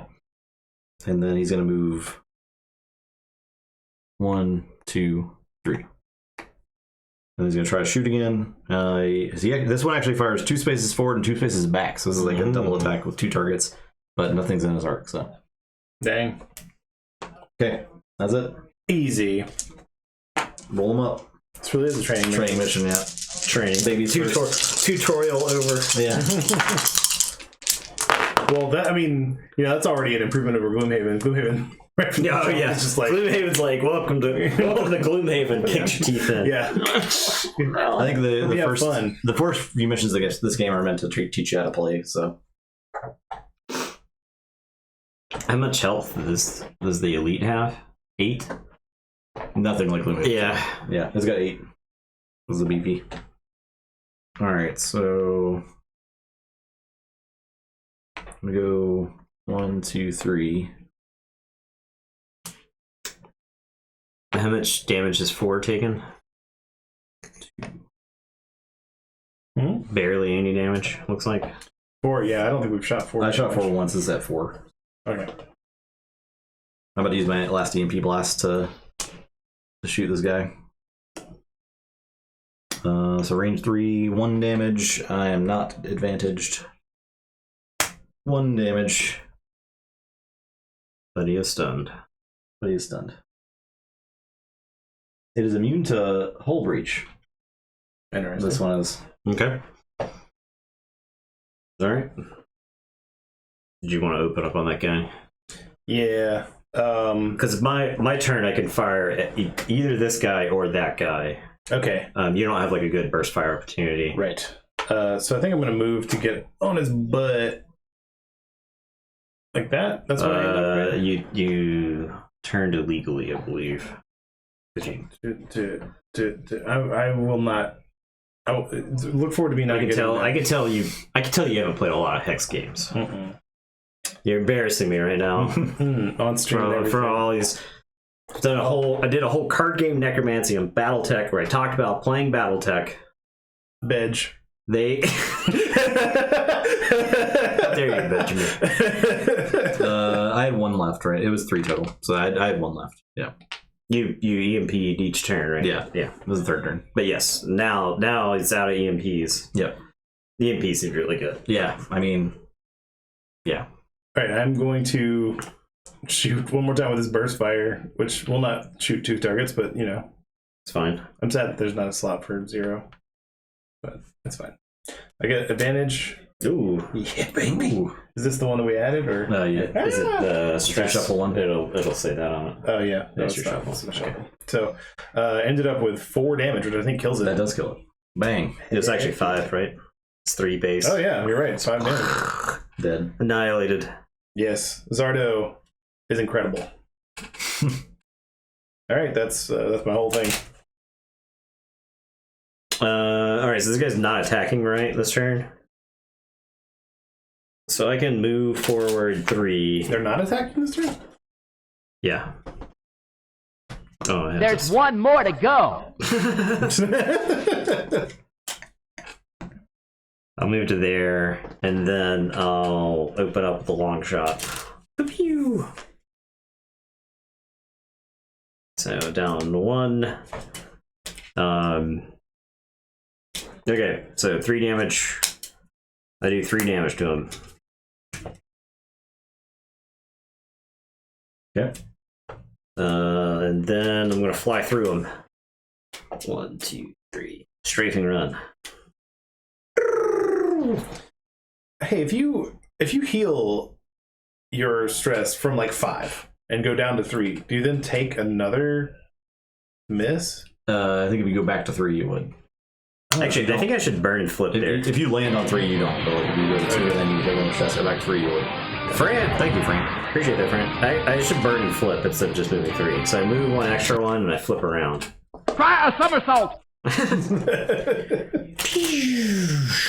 And then he's gonna move 1, 2, 3. And he's gonna try to shoot again. This one actually fires 2 spaces forward and 2 spaces back, so this is like a double attack with 2 targets, but nothing's in his arc. So Dang. okay, that's it. Easy. Roll them up. It's really a training Mission, yeah. Training. Baby Tutorial over. Yeah. Well, that's already an improvement over Gloomhaven. Gloomhaven. Oh yeah, It's just like Gloomhaven's like welcome to Gloomhaven. Kick your teeth in. yeah. I think the first few missions of this game are meant to teach you how to play. So How much health does the elite have? 8. nothing like Gloomhaven. Yeah. It's got 8. This is a BP. All right, so I'm gonna go 1, 2, 3. How much damage is 4 taken? Barely any damage. Looks like 4. Yeah, I don't think we've shot 4. I shot 4 once. It's at 4. Okay. I'm about to use my last EMP blast to shoot this guy. So range 3, 1 damage. I am not advantaged. 1 damage. but he is stunned. It is immune to hull breach. Interesting. This one is. Okay. Alright. Did you want to open up on that guy? Yeah. Because my turn, I can fire at either this guy or that guy. Okay. You don't have like a good burst fire opportunity. Right. So I think I'm going to move to get on his butt. Like that? That's what I end up, right? You turned illegally, I believe. I will not. I will, look forward to me not I can tell you haven't played a lot of Hex games. Mm-mm. You're embarrassing me right now. On stream for all these. I did a whole card game necromancy on BattleTech where I talked about playing BattleTech. Bedge. There you go, Benjamin. I had 1 left, right? It was 3 total, so I had 1 left. Yeah. You EMP'd each turn, right? Yeah. It was the 3rd turn. But yes, now it's out of EMPs. Yep. The EMP seems really good. Yeah. I mean, yeah. All right, I'm going to shoot one more time with this burst fire, which will not shoot 2 targets, but It's fine. I'm sad that there's not a slot for 0, but that's fine. I get advantage. Ooh. Yeah, baby. Ooh. Is this the one that we added, or? Yeah. Is it the stress shuffle one? It'll say that on it. Oh yeah, That's your not. shuffle. It's the shuffle. So ended up with 4 damage, which I think kills it. That does kill it. Bang. It was actually 5, right? It's 3 base. Oh yeah, you're right. It's 5 damage. Dead. Annihilated. Yes, Zardo is incredible. All right, that's my whole thing. All right, so this guy's not attacking right this turn. So I can move forward 3. They're not attacking this turn? Yeah. Oh, yeah. There's one more to go. I'll move to there, and then I'll open up the long shot. Pew! So down 1. Okay, so 3 damage. I do 3 damage to him. Okay. And then I'm gonna fly through him. 1, 2, 3. Strafing run. Hey, if you heal your stress from like 5 and go down to 3, do you then take another miss? I think if you go back to 3, you would. Actually, I think I should burn and flip there. If you land on 3, you don't. But like if you go to 2 and then you take one stress, go back to 3, you would. Fran! Thank you, Frank. Appreciate that, Fran. I should burn and flip instead of just moving 3. So I move 1 extra one and I flip around. Try a somersault. Is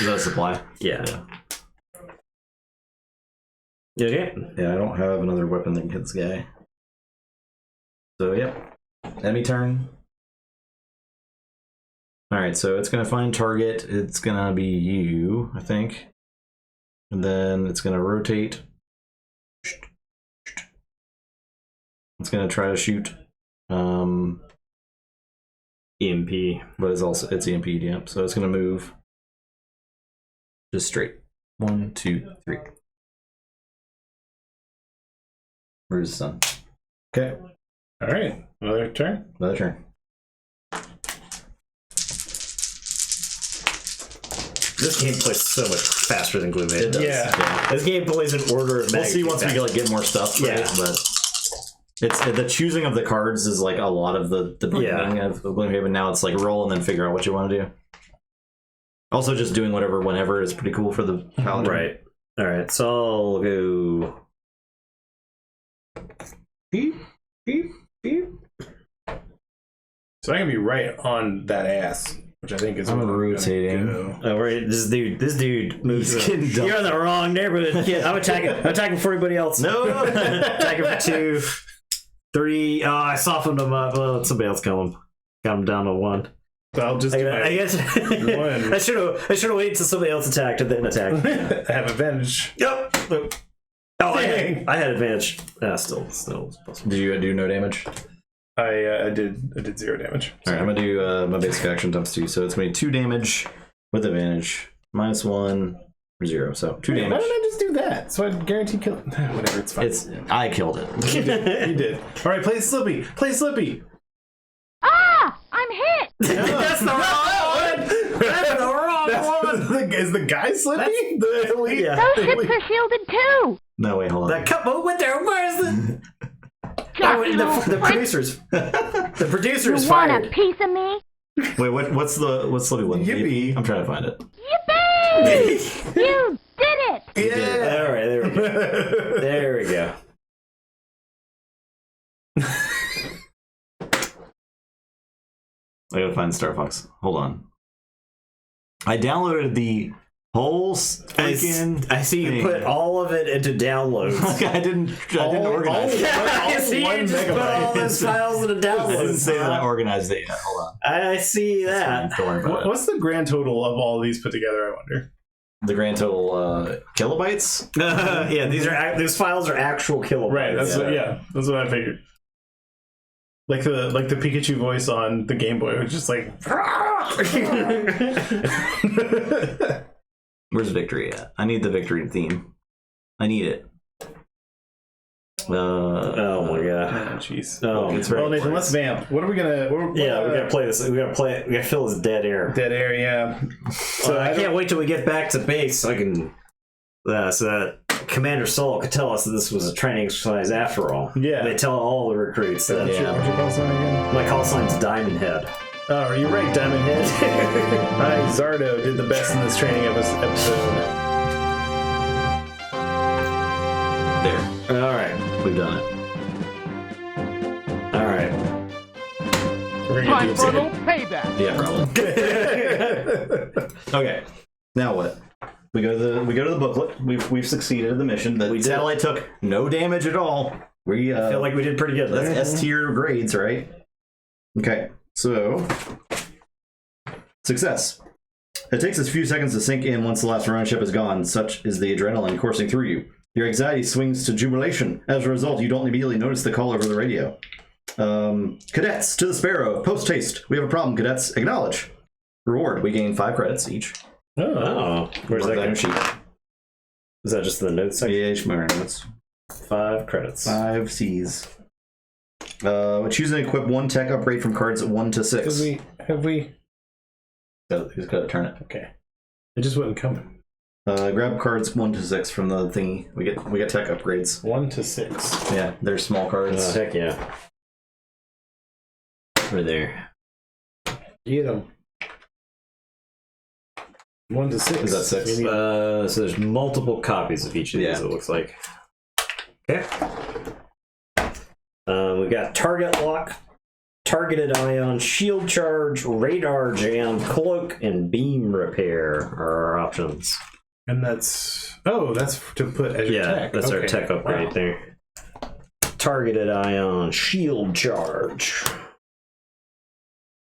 that a supply? Yeah. Okay. Yeah, I don't have another weapon that can hit this guy. So, yep. Enemy turn. Alright, so it's going to find target. It's going to be you, I think. And then it's going to rotate. It's going to try to shoot. EMP. But it's EMP'd, yeah. So it's going to move just straight. 1, 2, 3. Where's the sun? Okay. All right. Another turn. Another turn. This game plays so much faster than Gloomhaven It does. does. Yeah. This game plays in order of We'll see magnitude once we faster. get more stuff. Right? Yeah. But it's the choosing of the cards is like a lot of the beginning of Gloomhaven. Now it's like roll and then figure out what you want to do. Also, just doing whatever whenever is pretty cool for the paladin. Right. All right. So I'll go. Beep, beep, beep. So I can be right on that ass, which I think is I'm where gonna rotating. go. Oh, right. This dude moves. He's getting dumped. You're in the wrong neighborhood, kid. I'm attacking for everybody else. No. Attacking for 2, 3. Oh, I softened him up. Well, somebody else got him down to 1. So I'll just do I guess one. I should have waited till somebody else attacked and then attacked. I have advantage. Yep. Oh, Dang. I had advantage. Still possible. Did you do no damage? I did 0 damage. All right, I'm gonna do my basic action times 2. So it's gonna be 2 damage with advantage. -1 or 0. So 2 Why damage. don't I just do that? So I guarantee kill. Whatever, it's fine. I killed it. You did. All right, play Slippy. Play Slippy. Ah! I'm hit! That's the wrong one. That's the wrong one. Is the guy Slippy? The elite? Yeah. Those hips are shielded too! No, wait, hold on. That cut what there? Where's the? Jockey little The prick. producers. The producers You want fired. a piece of me? Wait, what's Slippy one? Yippee. I'm trying to find it. Yippee! You did it! Yeah. All right, there we go. There we go. I gotta find Star Fox. Hold on. I downloaded the whole freaking. I see you thing. put all of it into downloads. I didn't organize it. I see you 1 just put all megabyte. those files into I didn't downloads. say that I organized it yet. Hold on. I see that. Don't worry about it. What's the grand total of all these put together, I wonder? The grand total kilobytes? Yeah, these files are actual kilobytes. Right, that's that's what I figured. Like the Pikachu voice on the Game Boy was just like Where's victory at? I need the victory theme. I need it. Oh my god. jeez. Oh, It's very Well, Nathan, close. let's vamp. What are we gonna? yeah, we gotta play this. We gotta fill this dead air. Dead air, yeah. So I can't wait till we get back to base so I can. So that Commander Saul could tell us that this was a training exercise after all. Yeah. They tell all the recruits that. Yeah. What's your call sign again? My call sign's Diamond Head. Oh, you're right, Diamond Head. Hi, Zardo did the best in this training episode. There. All right. We've done it. All right. We're gonna Time do for a it. little payback! Yeah, probably. Okay. Now what? We go to the booklet. We've succeeded in the mission. The satellite took no damage at all. We I feel like we did pretty good there. that's S tier grades, right? Okay. So success. It takes us a few seconds to sink in once the last Ronin ship is gone. Such is the adrenaline coursing through you. Your anxiety swings to jubilation. As a result, you don't immediately notice the call over the radio. Cadets, to the Sparrow. Post haste. We have a problem, cadets. Acknowledge. Reward. We gain 5 credits each. Oh, where's that going? sheet? Is that just the notes section? Yeah, HMR notes. 5 credits. 5 C's. Choose and equip 1 tech upgrade from cards 1 to 6. Have we? So who's got to turn it? Okay. It just wasn't coming. Grab cards 1 to 6 from the thingy. We get tech upgrades. 1 to 6. Yeah, they're small cards. Heck yeah. Right there. Get them. 1 to 6. Is that 6? We need- So there's multiple copies of each of these, Yeah. it looks like. Okay. We got target lock, targeted ion, shield charge, radar jam, cloak, and beam repair are our options. And that's to put as your tech. that's our Okay. tech upgrade Wow. there. Targeted ion, shield charge,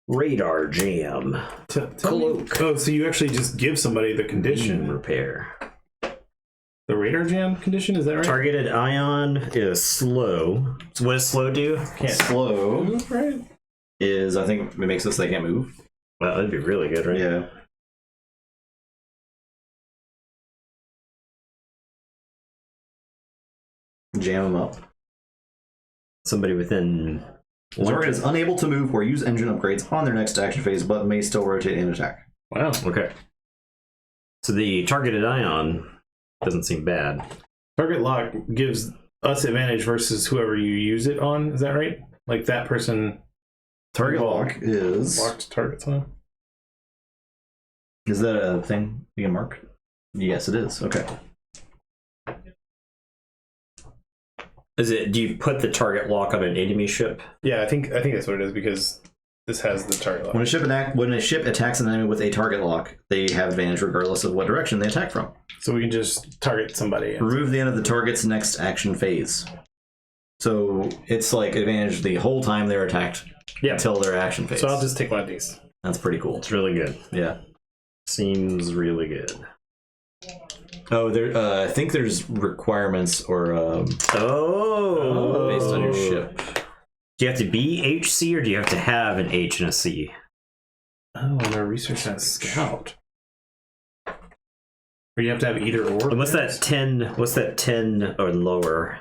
radar jam, Tell me- cloak, Oh, so you actually just give somebody the beam condition. repair. The radar jam condition, is that right? Targeted ion is slow. So what does slow do? Can't Slow move, right? is, I think, it makes it so they can't move. Well, that'd be really good, right? Yeah. Jam them up. Somebody within The target is unable to move or use engine upgrades on their next action phase, but may still rotate and attack. Wow. Okay. So the targeted ion doesn't seem bad. Target lock gives us advantage versus whoever you use it on. Is that right? Like that person Target lock is... locked targets on. Is that a thing you can mark? Yes, it is. Okay. Is it? Do you put the target lock on an enemy ship? Yeah, I think that's what it is because this has the target lock. When a ship attacks an enemy with a target lock, they have advantage regardless of what direction they attack from. So we can just target somebody. Remove the end of the target's next action phase. So it's like advantage the whole time they're attacked until their action phase. So I'll just take one of these. That's pretty cool. It's really good. Yeah. Seems really good. Oh, there. I think there's requirements or Oh, based on your ship. Do you have to be HC or do you have to have an H and a C? Oh, and our research has scout. Or you have to have either or. And what's that 10? What's that 10 or lower?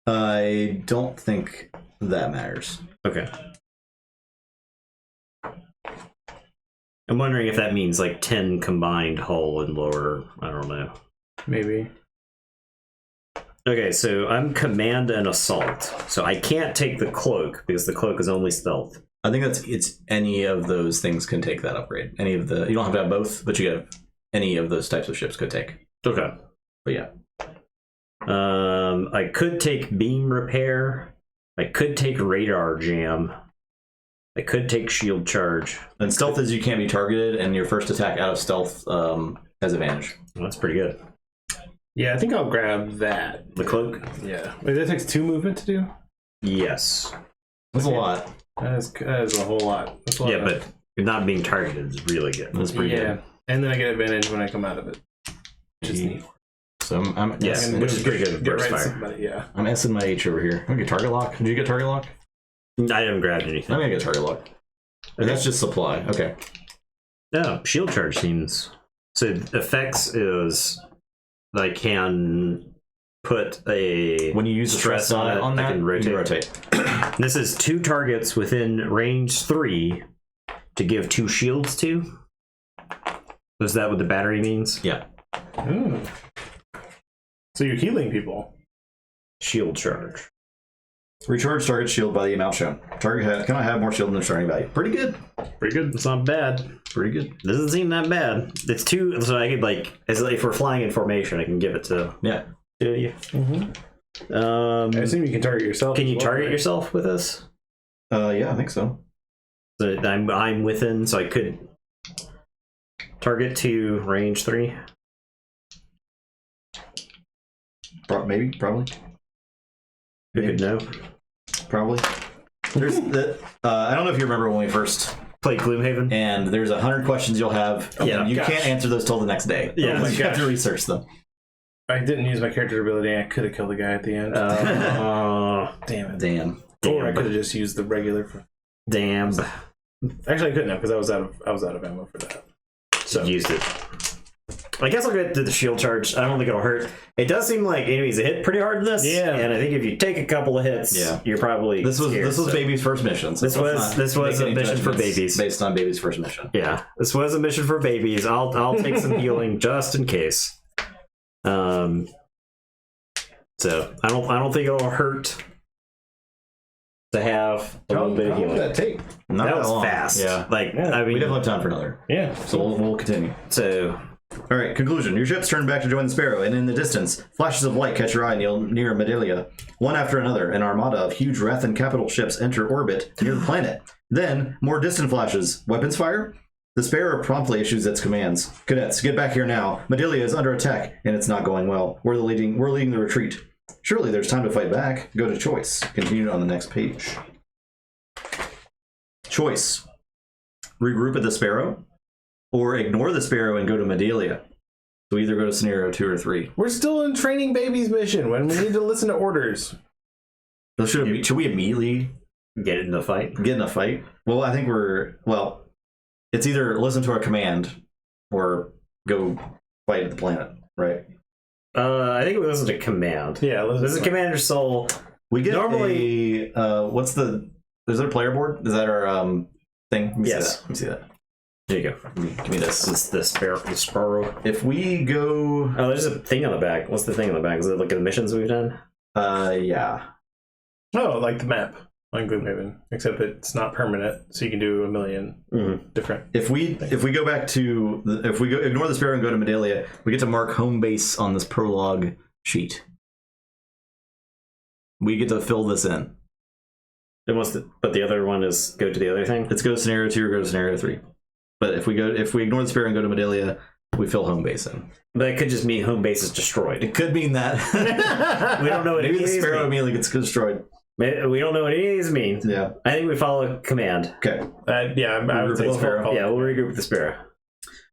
I don't think that matters. Okay. I'm wondering if that means like 10 combined hull and lower. I don't know. Maybe. Okay, so I'm command and assault. So I can't take the cloak because the cloak is only stealth. I think it's any of those things can take that upgrade. Any of the, you don't have to have both, but you have any of those types of ships could take. Okay. But yeah. I could take beam repair. I could take radar jam. I could take shield charge. And stealth is you can't be targeted, and your first attack out of stealth has advantage. Well, that's pretty good. Yeah, I think I'll grab that. The cloak? Yeah. Wait, that takes 2 movement to do? Yes. That's a lot. That is a whole lot. That's a lot Yeah, of- but you're not being targeted is really good. That's pretty good. And then I get advantage when I come out of it. Which is neat. So I'm Yes, I'm gonna which is pretty good. Get Burst right fire. somebody, yeah. I'm S'ing my H over here. Okay, target lock. Did you get target lock? I haven't grabbed I'm anything. gonna get target lock. And that's just supply. Okay. No, shield charge seems. So effects is I can put a When you use the stress on it, I can rotate. This is 2 targets within range 3 to give 2 shields to. Is that what the battery means? Yeah. Ooh. So you're healing people. Shield charge. Recharge target shield by the amount shown. Target cannot have more shield than their starting value. Pretty good. Pretty good. It's not bad. Pretty good. Doesn't seem that bad. It's 2, so I could if we're flying in formation, I can give it to Yeah. you. I assume you can target yourself. Can as you well, target right? yourself with this? Yeah, I think so. So I'm within, so I could target to range 3. Maybe, probably. Good know. Probably. There's the. I don't know if you remember when we first Play Gloomhaven. and there's 100 questions you'll have. Yeah. You Gosh. can't answer those till the next day. Yeah. you Oh my have to research them. I didn't use my character ability. I could have killed the guy at the end. Damn it. Damn. Or I could have just used the regular. Damn. Actually, I couldn't have because I was out of ammo for that. So used it. I guess I'll get to the shield charge. I don't think it'll hurt. It does seem like enemies hit pretty hard in this. Yeah. And I think if you take a couple of hits, Yeah. you're probably This was scared, so. Baby's first mission. So This let's was not a make any mission for judgments babies. based on Baby's first mission. Yeah, this was a mission for babies. I'll take some healing just in case. So I don't think it'll hurt to have a little bit of How long did healing. that take? Not That was long. fast. Yeah. Like Yeah, I mean, We definitely have time for another. Yeah. So we'll continue. so All right, conclusion. Your ships turn back to join the Sparrow, and in the distance, flashes of light catch your eye near Medelia. One after another, an armada of huge Rathan capital ships enter orbit near the planet. Then, more distant flashes. Weapons fire? The Sparrow promptly issues its commands. Cadets, get back here now. Medilia is under attack, and it's not going well. We're leading the retreat. Surely there's time to fight back. Go to choice. Continue on the next page. Choice. Regroup at the Sparrow, or ignore the Sparrow and go to Medilia. So either go to scenario 2 or 3. We're still in training babies mission when we need to listen to orders. So should we immediately Get in the fight. get in a fight? Well, I think it's either listen to our command or go fight at the planet, right? I think it was a command. Yeah, This is Commander Soul. We get Normally- is there a player board? Is that our thing? Let me Yes. see that. Let me see that. There you go. Give me this. This is the Sparrow. If we go, Oh, there's a thing on the back. What's the thing on the back? Is it like the missions we've done? yeah, Oh, like the map on Gloomhaven, except it's not permanent, so you can do a million different. if we go back to ignore the Sparrow and go to Medalia, we get to mark home base on this prologue sheet. We get to fill this in. But the other one is go to the other thing. Let's go to scenario 2 or go to scenario 3. But if we ignore the Sparrow and go to Medalia, we fill home base in. But it could just mean home base is destroyed. It could mean that. We don't know what Maybe any the of these Sparrow mean. immediately gets destroyed. We don't know what any of these mean. Yeah. I think we follow command. Okay. I would say We'll Sparrow. follow. Yeah, we'll regroup with the Sparrow.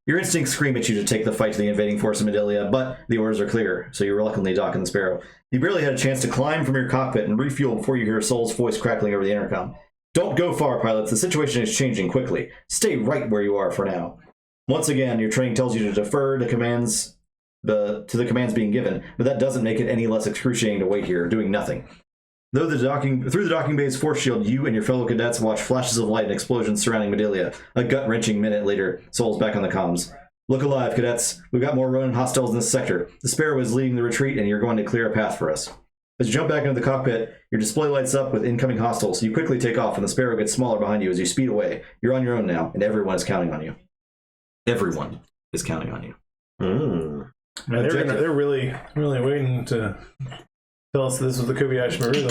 Your instincts scream at you to take the fight to the invading force of Medalia, but the orders are clear, so you reluctantly dock in the Sparrow. You barely had a chance to climb from your cockpit and refuel before you hear Soul's voice crackling over the intercom. Don't go far, pilots. The situation is changing quickly. Stay right where you are for now. Once again, your training tells you to defer to the commands being given, but that doesn't make it any less excruciating to wait here, doing nothing. Through the docking bay's force shield, you and your fellow cadets watch flashes of light and explosions surrounding Medalia. A gut-wrenching minute later, Soul's back on the comms. Look alive, cadets. We've got more Ronin hostiles in this sector. The Sparrow is leading the retreat, and you're going to clear a path for us. As you jump back into the cockpit, your display lights up with incoming hostiles. You quickly take off, and the Sparrow gets smaller behind you as you speed away. You're on your own now, and everyone is counting on you. Everyone is counting on you. Man, they're really waiting to tell us this was the Kobayashi Maru.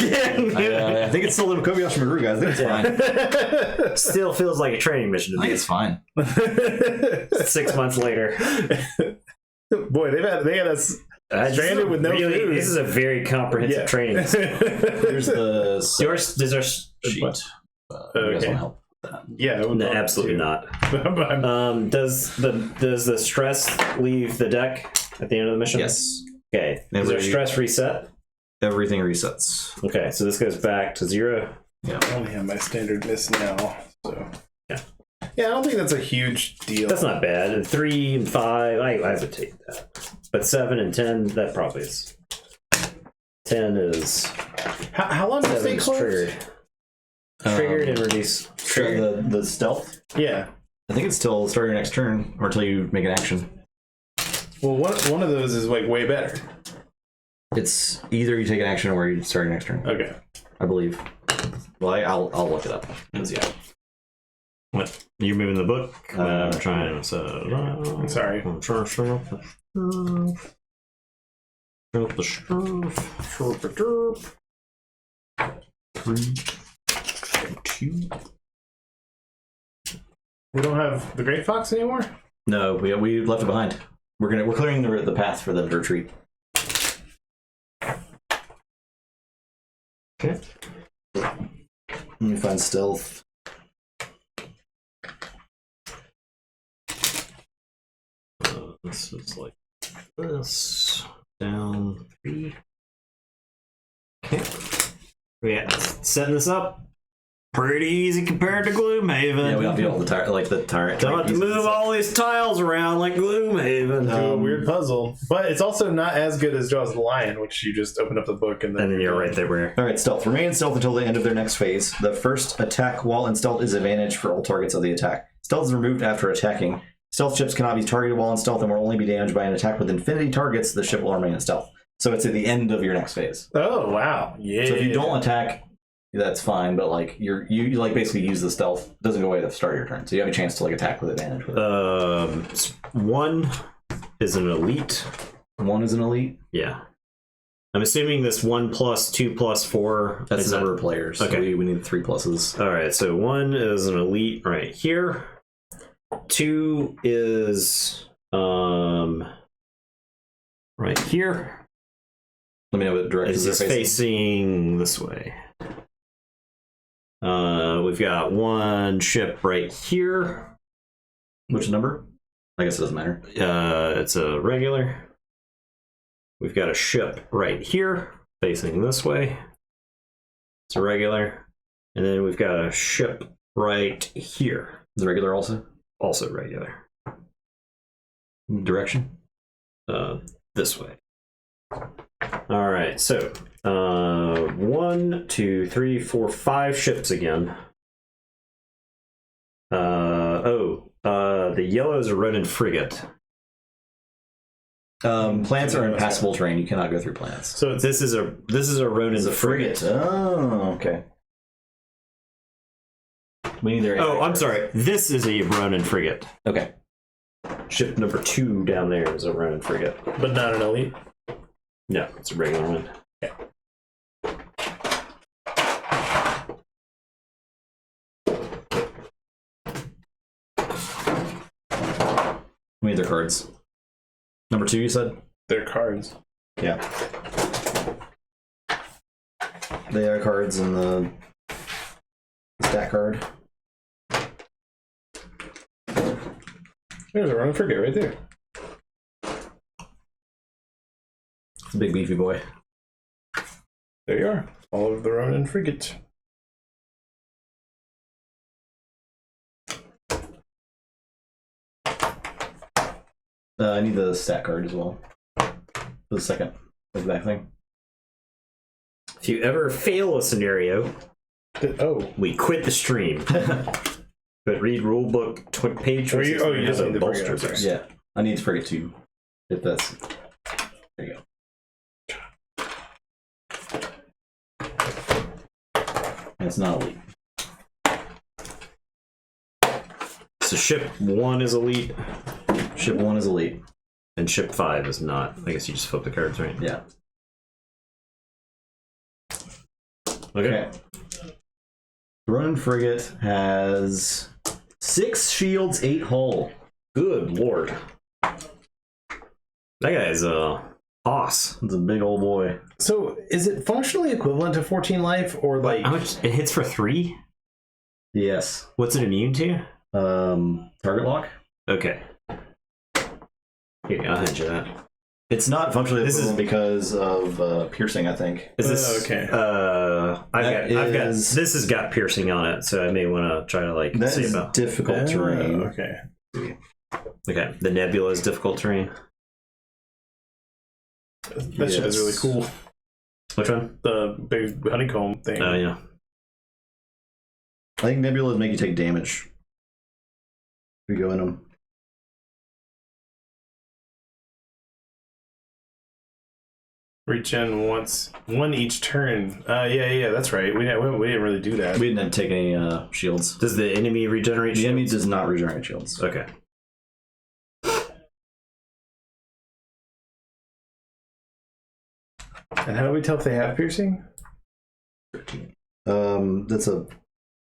I think it's still the Kobayashi Maru, guys. I think it's fine. Still feels like a training mission to I think me. it's fine. 6 months later. Boy, they had us stranded with no food. This is a very comprehensive training. There's the Does our sheet. You guys Okay. want to help? Yeah, I would No, love absolutely to. not. Does the stress leave the deck at the end of the mission? Yes. Okay. Does our stress reset? Everything resets. Okay, so this goes back to 0. Yeah. I only have my standard miss now, so Yeah. Yeah, I don't think that's a huge deal. That's not bad. And 3 and 5, I would take that. But 7 and 10, that probably is. 10 is How long does it 7 stay is closed? triggered. Triggered and reduce. The stealth? Yeah. I think it's till start your next turn, or until you make an action. Well, one of those is like way better. It's either you take an action or you start your next turn. Okay. I believe. Well, I'll look it up. Yeah. What? You're moving the book? I'm trying to. I'm sorry. I'm trying to show up the stuff. We don't have the Great Fox anymore? No, we left it behind. We're clearing the path for them to retreat. Okay. Let me find stealth. This is like this. Down 3. Okay. Yeah, setting this up. Pretty easy compared to Gloomhaven. Yeah, we don't do all the tyrant. Don't have to move all these tiles around like Gloomhaven. A weird puzzle. But it's also not as good as Jaws of the Lion, which you just open up the book and then... And then you're right there where... All right, stealth. Remain stealth until the end of their next phase. The first attack while in stealth is advantage for all targets of the attack. Stealth is removed after attacking. Stealth ships cannot be targeted while in stealth and will only be damaged by an attack with infinity targets. The ship will remain in stealth. So it's at the end of your next phase. Oh, wow. Yeah. So if you don't attack, that's fine, but like you like basically use the stealth. It doesn't go away at the start of your turn. So you have a chance to like attack with advantage with it. 1 is an elite. 1 is an elite. Yeah. I'm assuming this 1 plus 2 plus 4. That's the number of players. Okay. So we need 3 pluses. All right, so 1 is an elite right here. 2 is right here. Let me know what direction Is they're facing this way. We've got 1 ship right here. Which number? I guess it doesn't matter. It's a regular. We've got a ship right here, facing this way. It's a regular. And then we've got a ship right here. Is it regular also? Also regular. Direction? This way. All right, so 1, 2, 3, 4, 5 ships again. The yellow is a Ronin frigate. Plants are impassable terrain. You cannot go through plants. So this is a Ronin frigate. Oh, okay. We need their. Oh, I'm sorry. This is a Ronin frigate. Okay. Ship number 2 down there is a Ronin frigate. But not an elite. No, it's a regular one. We need their cards. Number 2, you said? They're cards. Yeah. They are cards in the stat card. There's a Ronin frigate right there. It's a big beefy boy. There you are. All of the Ronin frigate. I need the stat card as well. For the second exact thing. If you ever fail a scenario, we quit the stream. But read rulebook page. You just need the bolster. frigate. Yeah. I need frigate 2. If that's. There you go. And it's not elite. So ship 1 is elite. Ship 1 is elite. And ship 5 is not. I guess you just flip the cards, right? Yeah. Okay. The Ronin frigate has 6 shields, 8 hull. Good lord. That guy's a boss. It's a big old boy. So is it functionally equivalent to 14 life or like How much? It hits for 3? Yes. What's it immune to? Target lock. Okay. Here, I'll hand you that. It's not functionally This equivalent because of piercing, I think. Is this okay? I've got this has got piercing on it, so I may want to try to like That see is about. difficult terrain. Okay. Okay, the nebula is difficult terrain. That shit is really cool. Which one? The big honeycomb thing. Oh yeah. I think nebulas make you take damage. If you go in them. Reach in once, one each turn. Yeah, that's right. We didn't really do that. We didn't take any shields. Does the enemy regenerate? The enemy does not regenerate shields. Okay. And how do we tell if they have piercing? 13. It's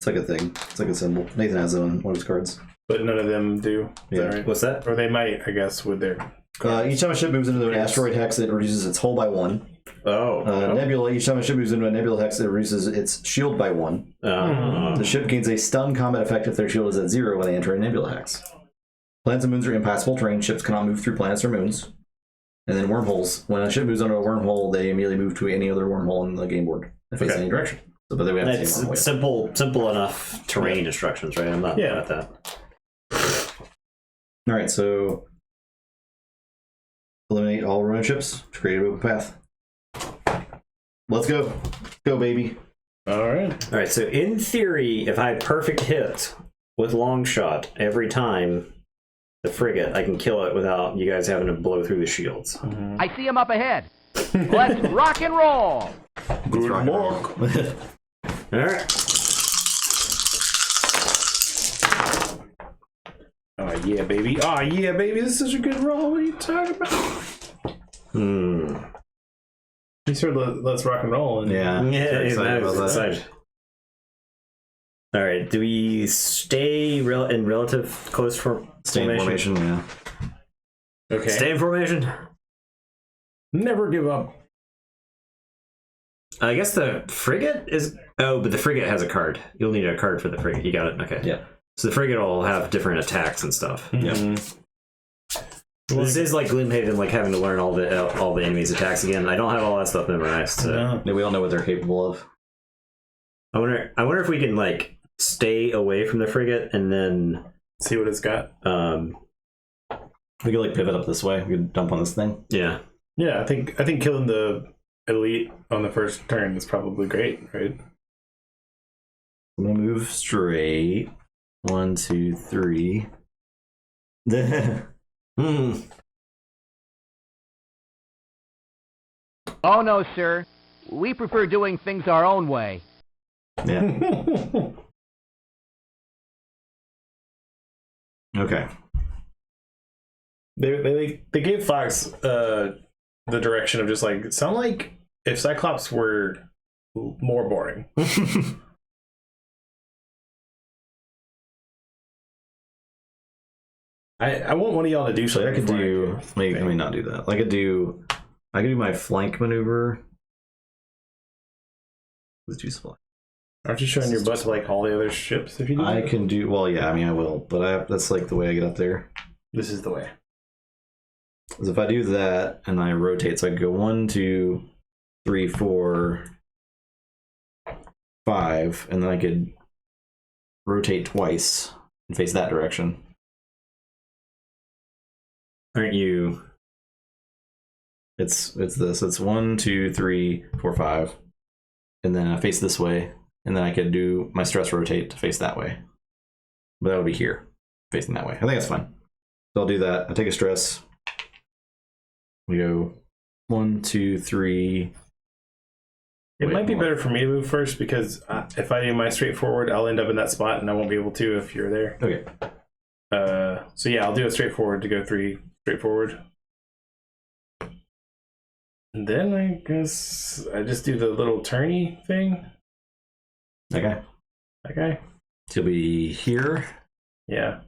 like a thing. It's like a symbol. Nathan has it on one of his cards. But none of them do. Is Yeah. that right? What's that? Or they might, I guess, with their. Each time a ship moves into an asteroid hex, it reduces its hull by 1. Oh. Nebula, each time a ship moves into a nebula hex, it reduces its shield by 1. The ship gains a stun combat effect if their shield is at 0 when they enter a nebula hex. Planets and moons are impassable terrain. Ships cannot move through planets or moons. And then wormholes. When a ship moves onto a wormhole, they immediately move to any other wormhole on the game board and face any direction. So, but then we have to see It's simple enough terrain instructions, right? I'm not mad at that. All right, so eliminate all Ronin ships to create an open path. Let's go. Go, baby. All right. All right. So in theory, if I perfect hit with long shot every time the frigate, I can kill it without you guys having to blow through the shields. I see him up ahead. Let's rock and roll. Good luck. All right. Oh yeah, baby. Oh yeah, baby. This is such a good roll. What are you talking about? You sort of let's rock and roll. And Yeah. Yeah, Excited about that. excited. All right. Do we stay in relative close Stay in formation, yeah. Okay. Stay in formation. Never give up. I guess the frigate is. Oh, but the frigate has a card. You'll need a card for the frigate. You got it. Okay. Yeah. So the frigate will have different attacks and stuff. Yeah. This is like Gloomhaven, like having to learn all the enemies' attacks again. I don't have all that stuff memorized. So. No. We don't know what they're capable of. I wonder if we can like stay away from the frigate and then See what it's got. We could like pivot up this way. We could dump on this thing. Yeah. Yeah, I think killing the elite on the first turn is probably great, right? I'm gonna move straight. 1, 2, 3. Oh, no, sir. We prefer doing things our own way. Yeah. Okay. They gave Fox the direction of just like sound like if Cyclops were more boring. I want one of y'all to do So something. I could before do. Let me not do that. I could do my flank maneuver. With 2 supply. Aren't you showing your butt to like all the other ships if you do I that? can do. Well, yeah. I mean, I will, but that's like the way I get up there. This is the way. Is if I do that and I rotate, so I could go 1, 2, 3, 4, 5, and then I could rotate twice and face that direction. Aren't you? It's this. It's 1, 2, 3, 4, 5, and then I face this way, and then I could do my stress rotate to face that way. But that would be here, facing that way. I think that's fine. So I'll do that. I take a stress. We go 1, 2, 3. It Wait, might be hold on. better for me to move first because if I do my straightforward, I'll end up in that spot and I won't be able to if you're there. Okay. So yeah, I'll do a straightforward to go 3 straightforward. And then I guess I just do the little turny thing. Okay. Okay. So you'll be here. Yeah.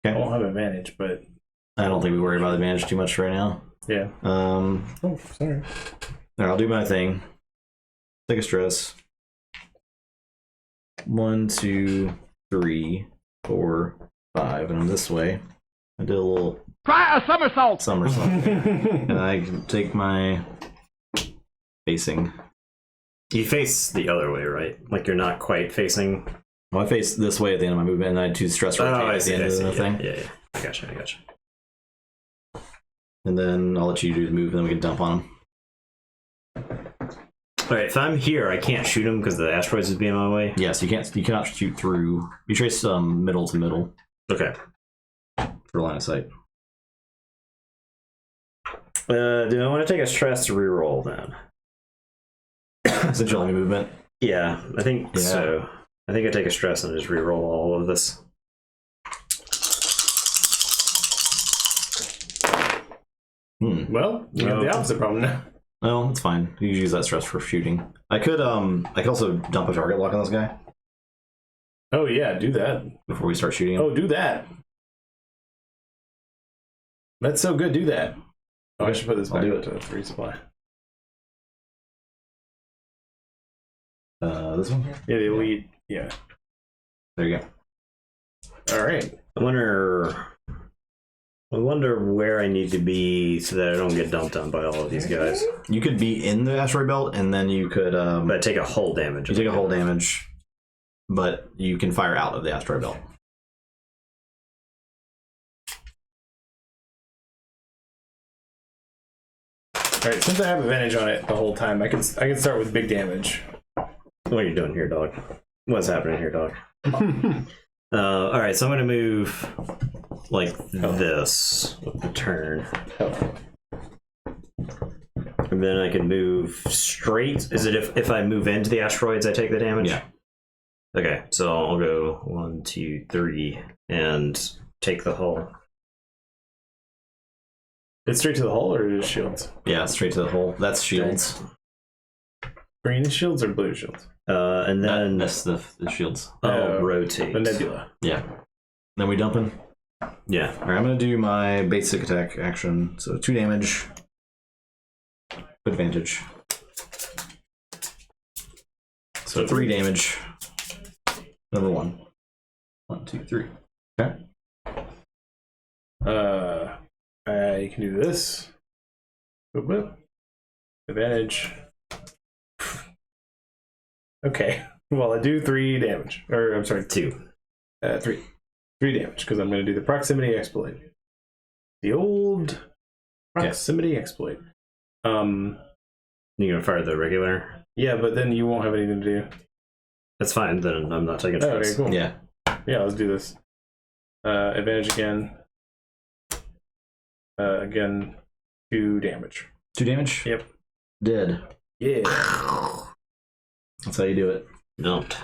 I Okay. won't have advantage, but I don't think we worry about advantage too much right now. yeah. Oh, Sorry. I'll do my thing. Take a stress. 1, 2, 3, 4, 5, and I'm this way. I did a little Try a somersault! somersault, and I can take my facing. You face the other way, right? Like you're not quite facing. Well, I face this way at the end of my movement, and I do stress rotate I at see. the end I of see. the Yeah, thing. yeah. I gotcha. And then I'll let you do the move, and then we can dump on them. All right. If I'm here, I can't shoot him because the asteroids is being on my way. Yes, you cannot shoot through. You trace middle to middle Okay. for line of sight. Do I want to take a stress to reroll then? Since you only movement. Yeah, I think Yeah. so. I think I take a stress and just reroll all of this. Well, you have the opposite problem now. No, it's fine. You use that stress for shooting. I could also dump a target lock on this guy Oh yeah, do that. before we start shooting him. Oh, do that. That's so good. Do that. Oh, I should put this I'll back do up to 3 supply. This one? Yeah, the elite. Yeah. There you go. All right. I wonder where I need to be so that I don't get dumped on by all of these guys. You could be in the asteroid belt, and then you could But I take a hull damage. you take a hull damage, but you can fire out of the asteroid belt. All right. Since I have advantage on it the whole time, I can start with big damage. What are you doing here, dog? What's happening here, dog? All right, so I'm going to move like this with the turn. Oh. And then I can move straight. Is it if I move into the asteroids, I take the damage? Yeah. Okay, so I'll go 1, 2, 3, and take the hull. It's straight to the hull or just shields? Yeah, straight to the hull. That's shields. Green shields or blue shields? And then That's the shields. I'll rotate. The nebula. Yeah. Then we dumping. Yeah. All right, I'm gonna do my basic attack action. So 2 damage. Advantage. So 3 damage. Number 1. 1, 2, 3. Okay. I can do this. Boop, boop. Advantage. Okay. Well, I do 3 damage. Or, I'm sorry, 2. 3. 3 damage, because I'm going to do the proximity exploit. The old proximity exploit. You gonna fire the regular? Yeah, but then you won't have anything to do. That's fine. Then I'm not taking Oh, twice. okay, cool. Yeah. Yeah, let's do this. Advantage again. Again, 2 damage. 2 damage? Yep. Dead. Yeah. That's how you do it. Dumped.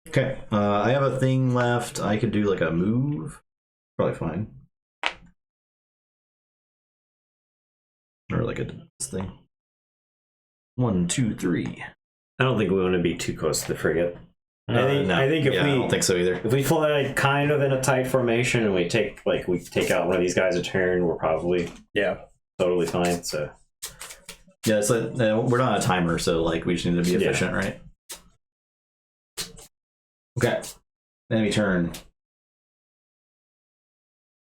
Okay. I have a thing left. I could do like a move. Probably fine. Or like this thing. 1, 2, 3. I don't think we want to be too close to the frigate. I think if I don't think so either. if we fly kind of in a tight formation and we take out one of these guys a turn, we're probably totally fine. So Yeah, it's like we're not on a timer, so like we just need to be efficient, right? Okay. Enemy turn.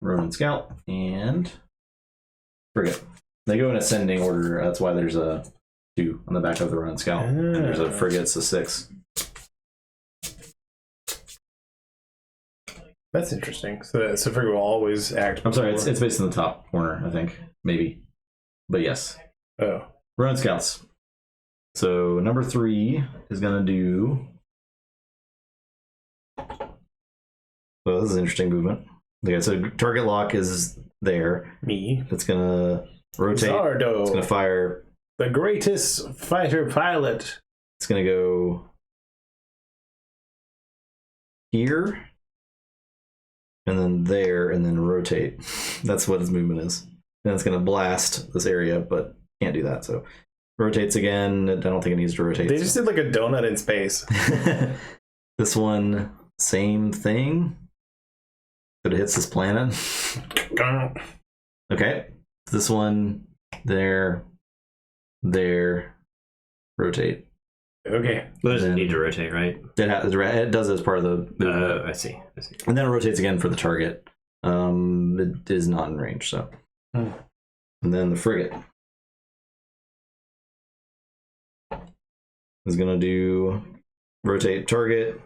Ronin Scout and frigate. They go in ascending order. That's why there's a 2 on the back of the Ronin Scout, and there's a frigate, it's a 6. That's interesting. So frigate will always act. I'm sorry, it's before- based in the top corner, I think, maybe, but yes. Oh. Ronin Scouts. So number 3 is gonna do. Well, this is an interesting movement. Okay, so target lock is there. Me. It's gonna rotate. Zardo. It's gonna fire. The greatest fighter pilot. It's gonna go here, and then there, and then rotate. That's what his movement is. And it's gonna blast this area, but can't do that. So rotates again. I don't think it needs to rotate. They just did like a donut in space. This one, same thing. But it hits this planet. Okay. This one, there, rotate. Okay. it doesn't need to rotate, right? It does it as part of the. I see. And then it rotates again for the target. It is not in range, so. Hmm. And then the frigate is gonna do rotate target,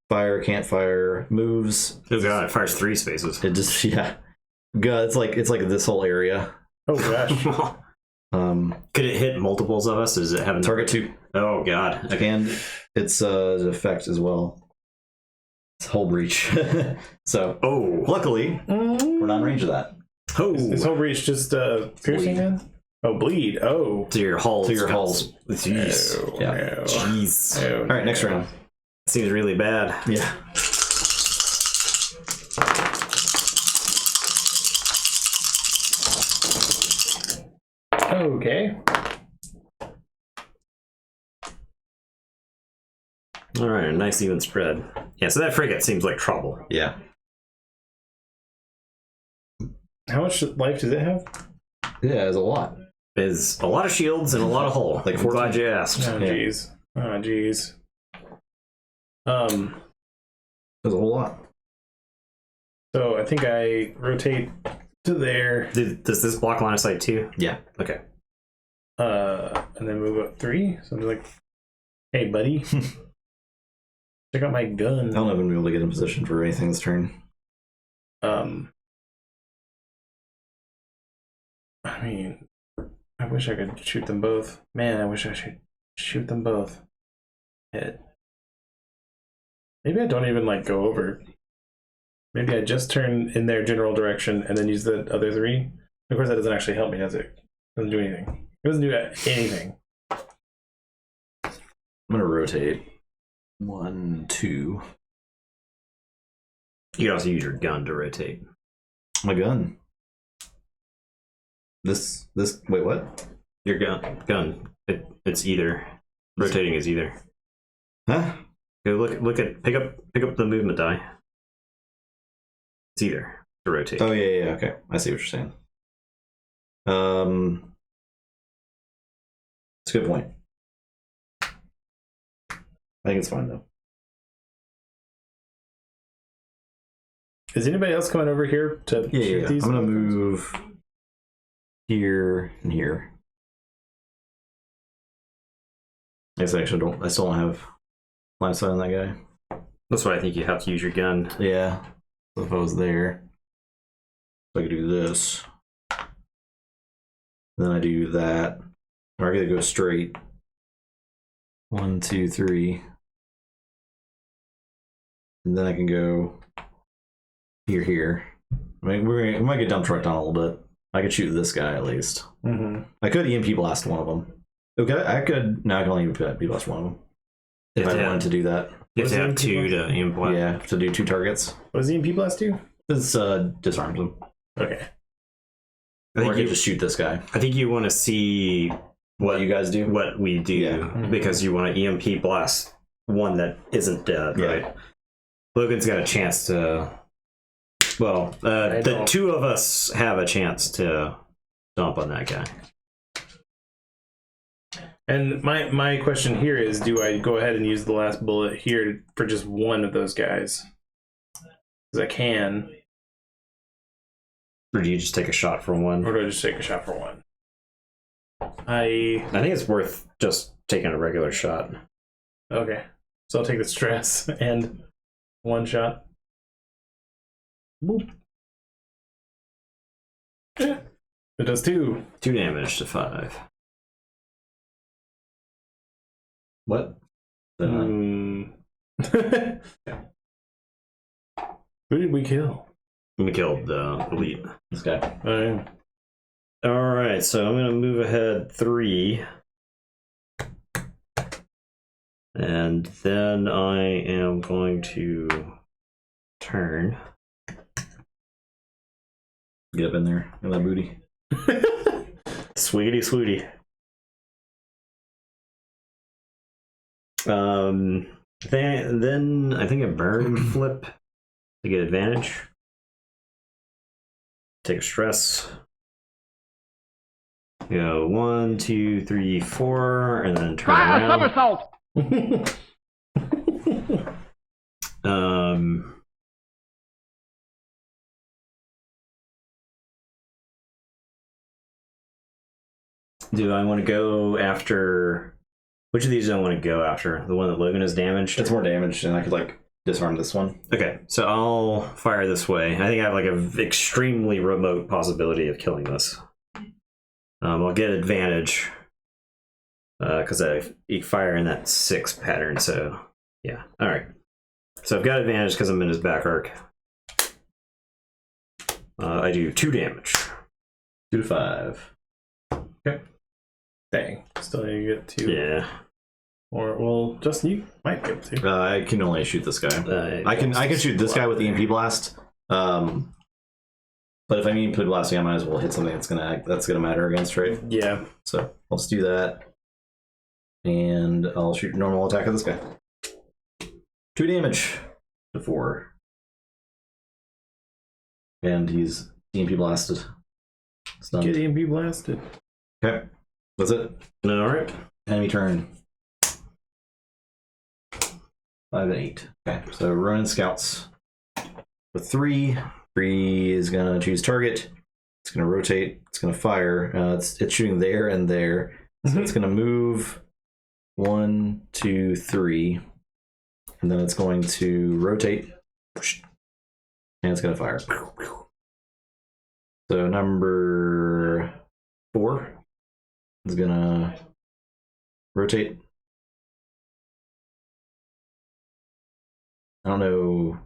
fire, can't fire, moves. Oh god, it fires 3 spaces. It just God, it's like this whole area. Oh gosh. Could it hit multiples of us? Does it have Target 2. Oh god. Okay. And it's an effect as well. It's hull breach. So luckily we're not in range of that. Is whole breach just piercing then? Oh, bleed. Oh. To your hull. To your hulls. Jeez. Oh, Yeah. no. Jeez. Oh, All right, next no. round. Seems really bad. Yeah. Okay. All right, a nice even spread. Yeah, so that frigate seems like trouble. Yeah. How much life does it have? Yeah, it's a lot. Is a lot of shields and a lot of hull. Like I'm 14. glad you asked. Oh jeez. Oh jeez. There's a whole lot. So I think I rotate to there. Does this block line of sight too? Yeah. Okay. And then move up 3. So I'm like, hey buddy. Check out my gun. I don't know if I'm gonna be able to get in position for anything this turn. I mean, I wish I could shoot them both. Man, I wish I should shoot them both. Hit. Maybe I don't even like go over. Maybe I just turn in their general direction and then use the other 3. Of course, that doesn't actually help me, does it? Doesn't do anything. It doesn't do anything. I'm gonna rotate. 1, 2. You can also use your gun to rotate. My gun. This wait, what? Your gun. It's either. Rotating is either. Huh? Go pick up the movement die. It's either to rotate. Oh yeah, okay. I see what you're saying. It's a good point. I think it's fine though. Is anybody else coming over here to shoot these? I'm gonna move here and here. I guess I still don't have line of sight on that guy. That's why I think you have to use your gun. Yeah. So if I was there, so I could do this. Then I do that. Or I gotta go straight. 1, 2, 3. And then I can go here. I mean, we might get dump trucked on a little bit. I could shoot this guy at least. Mm-hmm. I could EMP blast one of them. Okay, I could. No, I can only EMP blast one of them. If I wanted to do that. You have to have two to implant. Yeah, to do 2 targets. What does EMP blast do? This disarms them. Okay. Or I could just shoot this guy. I think you want to see What you guys do? what we do, Yeah. because you want to EMP blast one that isn't dead, Yeah. right? Logan's got a chance to. Well, the don't. 2 of us have a chance to dump on that guy. And my question here is, do I go ahead and use the last bullet here for just one of those guys? Because I can. Or do you just take a shot from one? Or do I just take a shot for one? I think it's worth just taking a regular shot. Okay. So I'll take the stress and one shot. Boop. Yeah. It does 2. 2 damage to 5. What? Who did we kill? We killed the elite. This guy. All right, so I'm gonna move ahead 3, and then I am going to turn. Get up in there. In that booty. Sweetie, sweetie. Then I think a burn flip to get advantage. Take a stress. Go 1, 2, 3, 4, and then turn Try a around. somersault. Do I want to go after? Which of these do I want to go after? The one that Logan has damaged? It's more damage, and I could like disarm this one. Okay, so I'll fire this way. I think I have like an extremely remote possibility of killing this. I'll get advantage because I fire in that 6 pattern. So yeah, all right. So I've got advantage because I'm in his back arc. I do 2 damage. 2 to 5. Okay. Dang. Still need to get 2. Yeah. Or well, Justin, you might be able to. I can only shoot this guy. I can shoot this guy with the EMP blast. But if I'm EMP blasting, I might as well hit something that's gonna matter against, right? Yeah. So I'll just do that, and I'll shoot normal attack at this guy. 2 damage to 4, and he's EMP blasted. Stunned. Get EMP blasted. Okay, that's it. All right. Enemy turn. 5 and 8. Okay, so Ronin scouts. With 3. 3 is gonna choose target. It's gonna rotate. It's gonna fire. It's shooting there and there. So it's gonna move 1, 2, 3, and then it's going to rotate, and it's gonna fire. So number 4 is gonna rotate. I don't know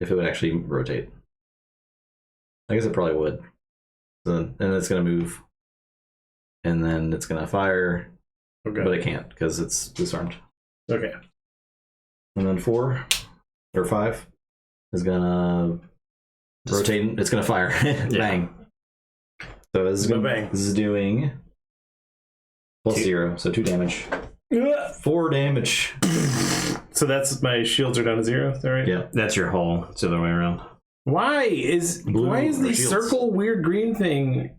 if it would actually rotate. I guess it probably would. So, and it's going to move. And then it's going to fire. Okay. But it can't because it's disarmed. Okay. And then 4 or 5 is going to rotate. It's going to fire. Bang. So this is, Bang. this is doing Plus 0, so 2 damage. 4 damage. So that's my shields are down to 0. Is that right? Yeah. That's your hull. It's the other way around. Why is the shields. circle weird green thing,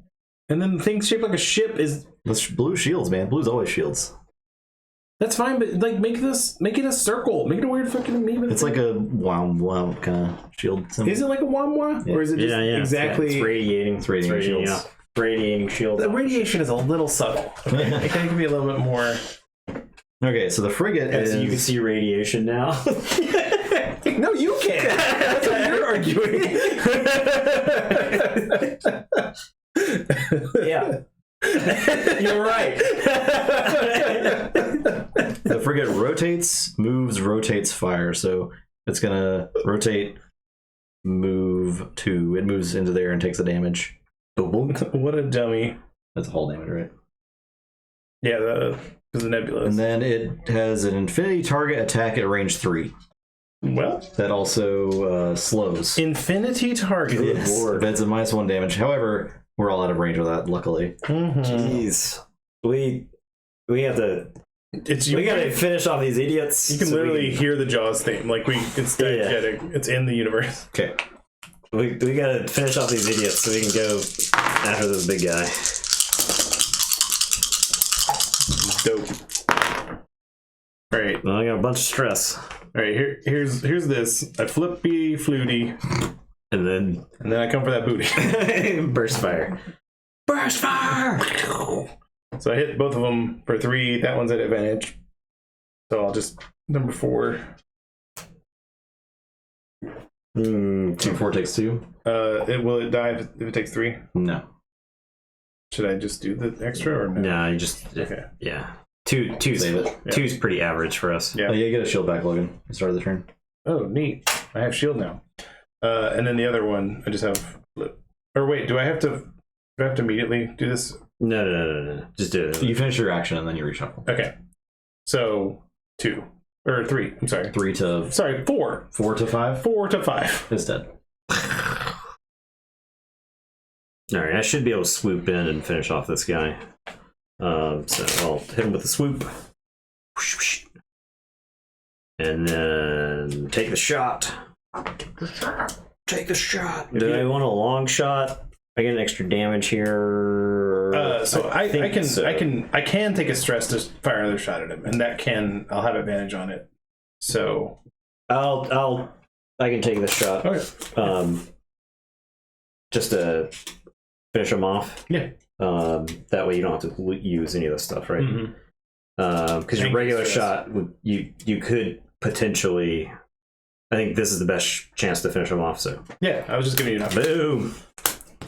and then things shaped like a ship is? That's blue shields, man. Blue's always shields. That's fine, but like make it a circle. Make it a weird fucking amoeba. It's like a wow kind of shield symbol. Is it like a wamwa? Or is it just exactly? It's radiating. It's radiating shields. Yeah. Radiating shield. The radiation is a little subtle. It can be a little bit more. Okay, so the frigate is... So you can see radiation now. No, you can't. That's what you're arguing. Yeah. You're right. The frigate rotates, moves, rotates, fire. So it's gonna rotate, move 2. It moves into there and takes the damage. What a dummy. That's hull damage, right? Yeah, because the nebula. And then it has an infinity target attack at range 3. Well, That also slows. infinity target. Yes, that's a -1 damage. However, we're all out of range of that, luckily. Jeez. We have to. We gotta finish off these idiots. You can literally hear the Jaws theme. Like it's diegetic. It's in the universe. Okay. We gotta finish off these idiots so we can go after this big guy. Dope. All right. Well, I got a bunch of stress. All right. Here's this. I flippy fluty, And then and then I come for that booty. burst fire. Burst fire! So I hit both of them for 3. That one's at advantage. So I'll just number 4. 2, 4 takes 2? Will it die if it takes 3? No. Should I just do the extra or no? No, you just Okay. yeah. Two's Save it. two's pretty average for us. Yeah. Oh, yeah, you get a shield back, Logan. At the start of the turn. Oh, neat. I have shield now. And then the other one, I just have. Or wait, do I have to immediately do this? No. Just do it. You finish your action and then you reshuffle. Okay. So 2 or 3. I'm sorry. 3 to... Sorry, 4. 4 to 5? 4 to 5. It's dead. Alright, I should be able to swoop in and finish off this guy. So I'll hit him with a swoop. And then take the shot. Take the shot. Do I want a long shot? I get an extra damage here. So I can so. I can take a stress to fire another shot at him, and I'll have advantage on it. So I can take this shot. okay. Just to finish him off. Yeah. That way you don't have to use any of this stuff, right? Mm-hmm. Because your regular shot you could potentially. I think this is the best chance to finish him off. So Yeah, I was just giving you enough. boom.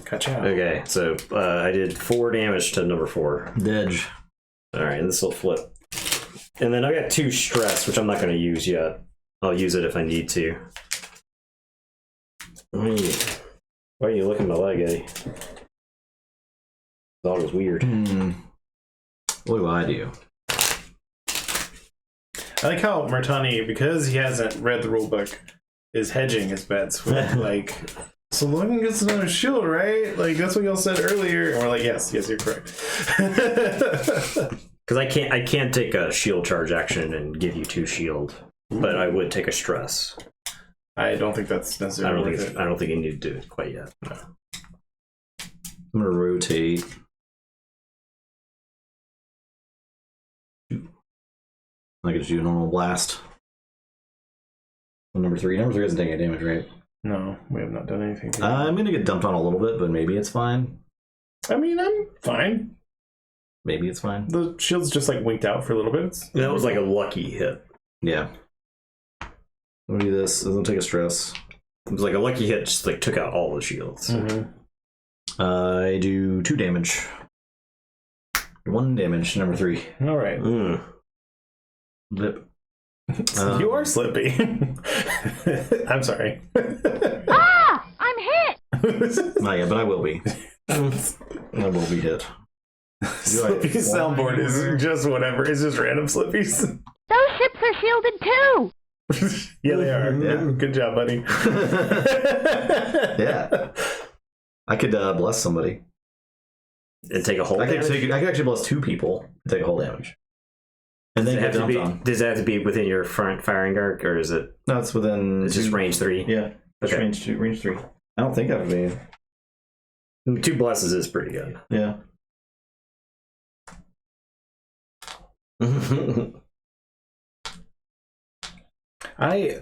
Catch out. Okay, so I did 4 damage to number 4. Dedge. All right, this will flip. And then I got 2 stress, which I'm not going to use yet. I'll use it if I need to. Why are you looking at my leg, Eddie? Dog was weird. What do I do? I like how Mertani, because he hasn't read the rule book, is hedging his bets with like, so Logan gets another shield, right? Like that's what y'all said earlier, and we're like, yes, you're correct. Because I can't take a shield charge action and give you 2 shield, but I would take a stress. I don't think that's necessarily worth it. I don't think you need to do it quite yet. No. I'm gonna rotate. I could just do a normal blast. Number 3 doesn't take any damage, right? No, we have not done anything. I'm gonna get dumped on a little bit, but maybe it's fine. I mean, I'm fine. Maybe it's fine. The shield's just like winked out for a little bit. That was like a lucky hit. Yeah. I'm gonna do this. It doesn't take a stress. It was like a lucky hit, just like took out all the shields. Mm-hmm. I do 2 damage. 1 damage, number 3. All right. Lip. You are slippy. I'm sorry. Ah! I'm hit! Not yet, but I will be. I will be hit. Slippy soundboard is just whatever. It's just random slippies. Those ships are shielded too! Yeah, they are. Yeah. Good job, buddy. Yeah. I could bless somebody. and take a whole I could damage? I could actually bless 2 people and take a whole damage. And then get dumped on. Does that have to be within your front firing arc, or is it? No, it's within. It's just range 3. Yeah. Okay. Range 3. I don't think I've made. 2 blesses is pretty good. Yeah. I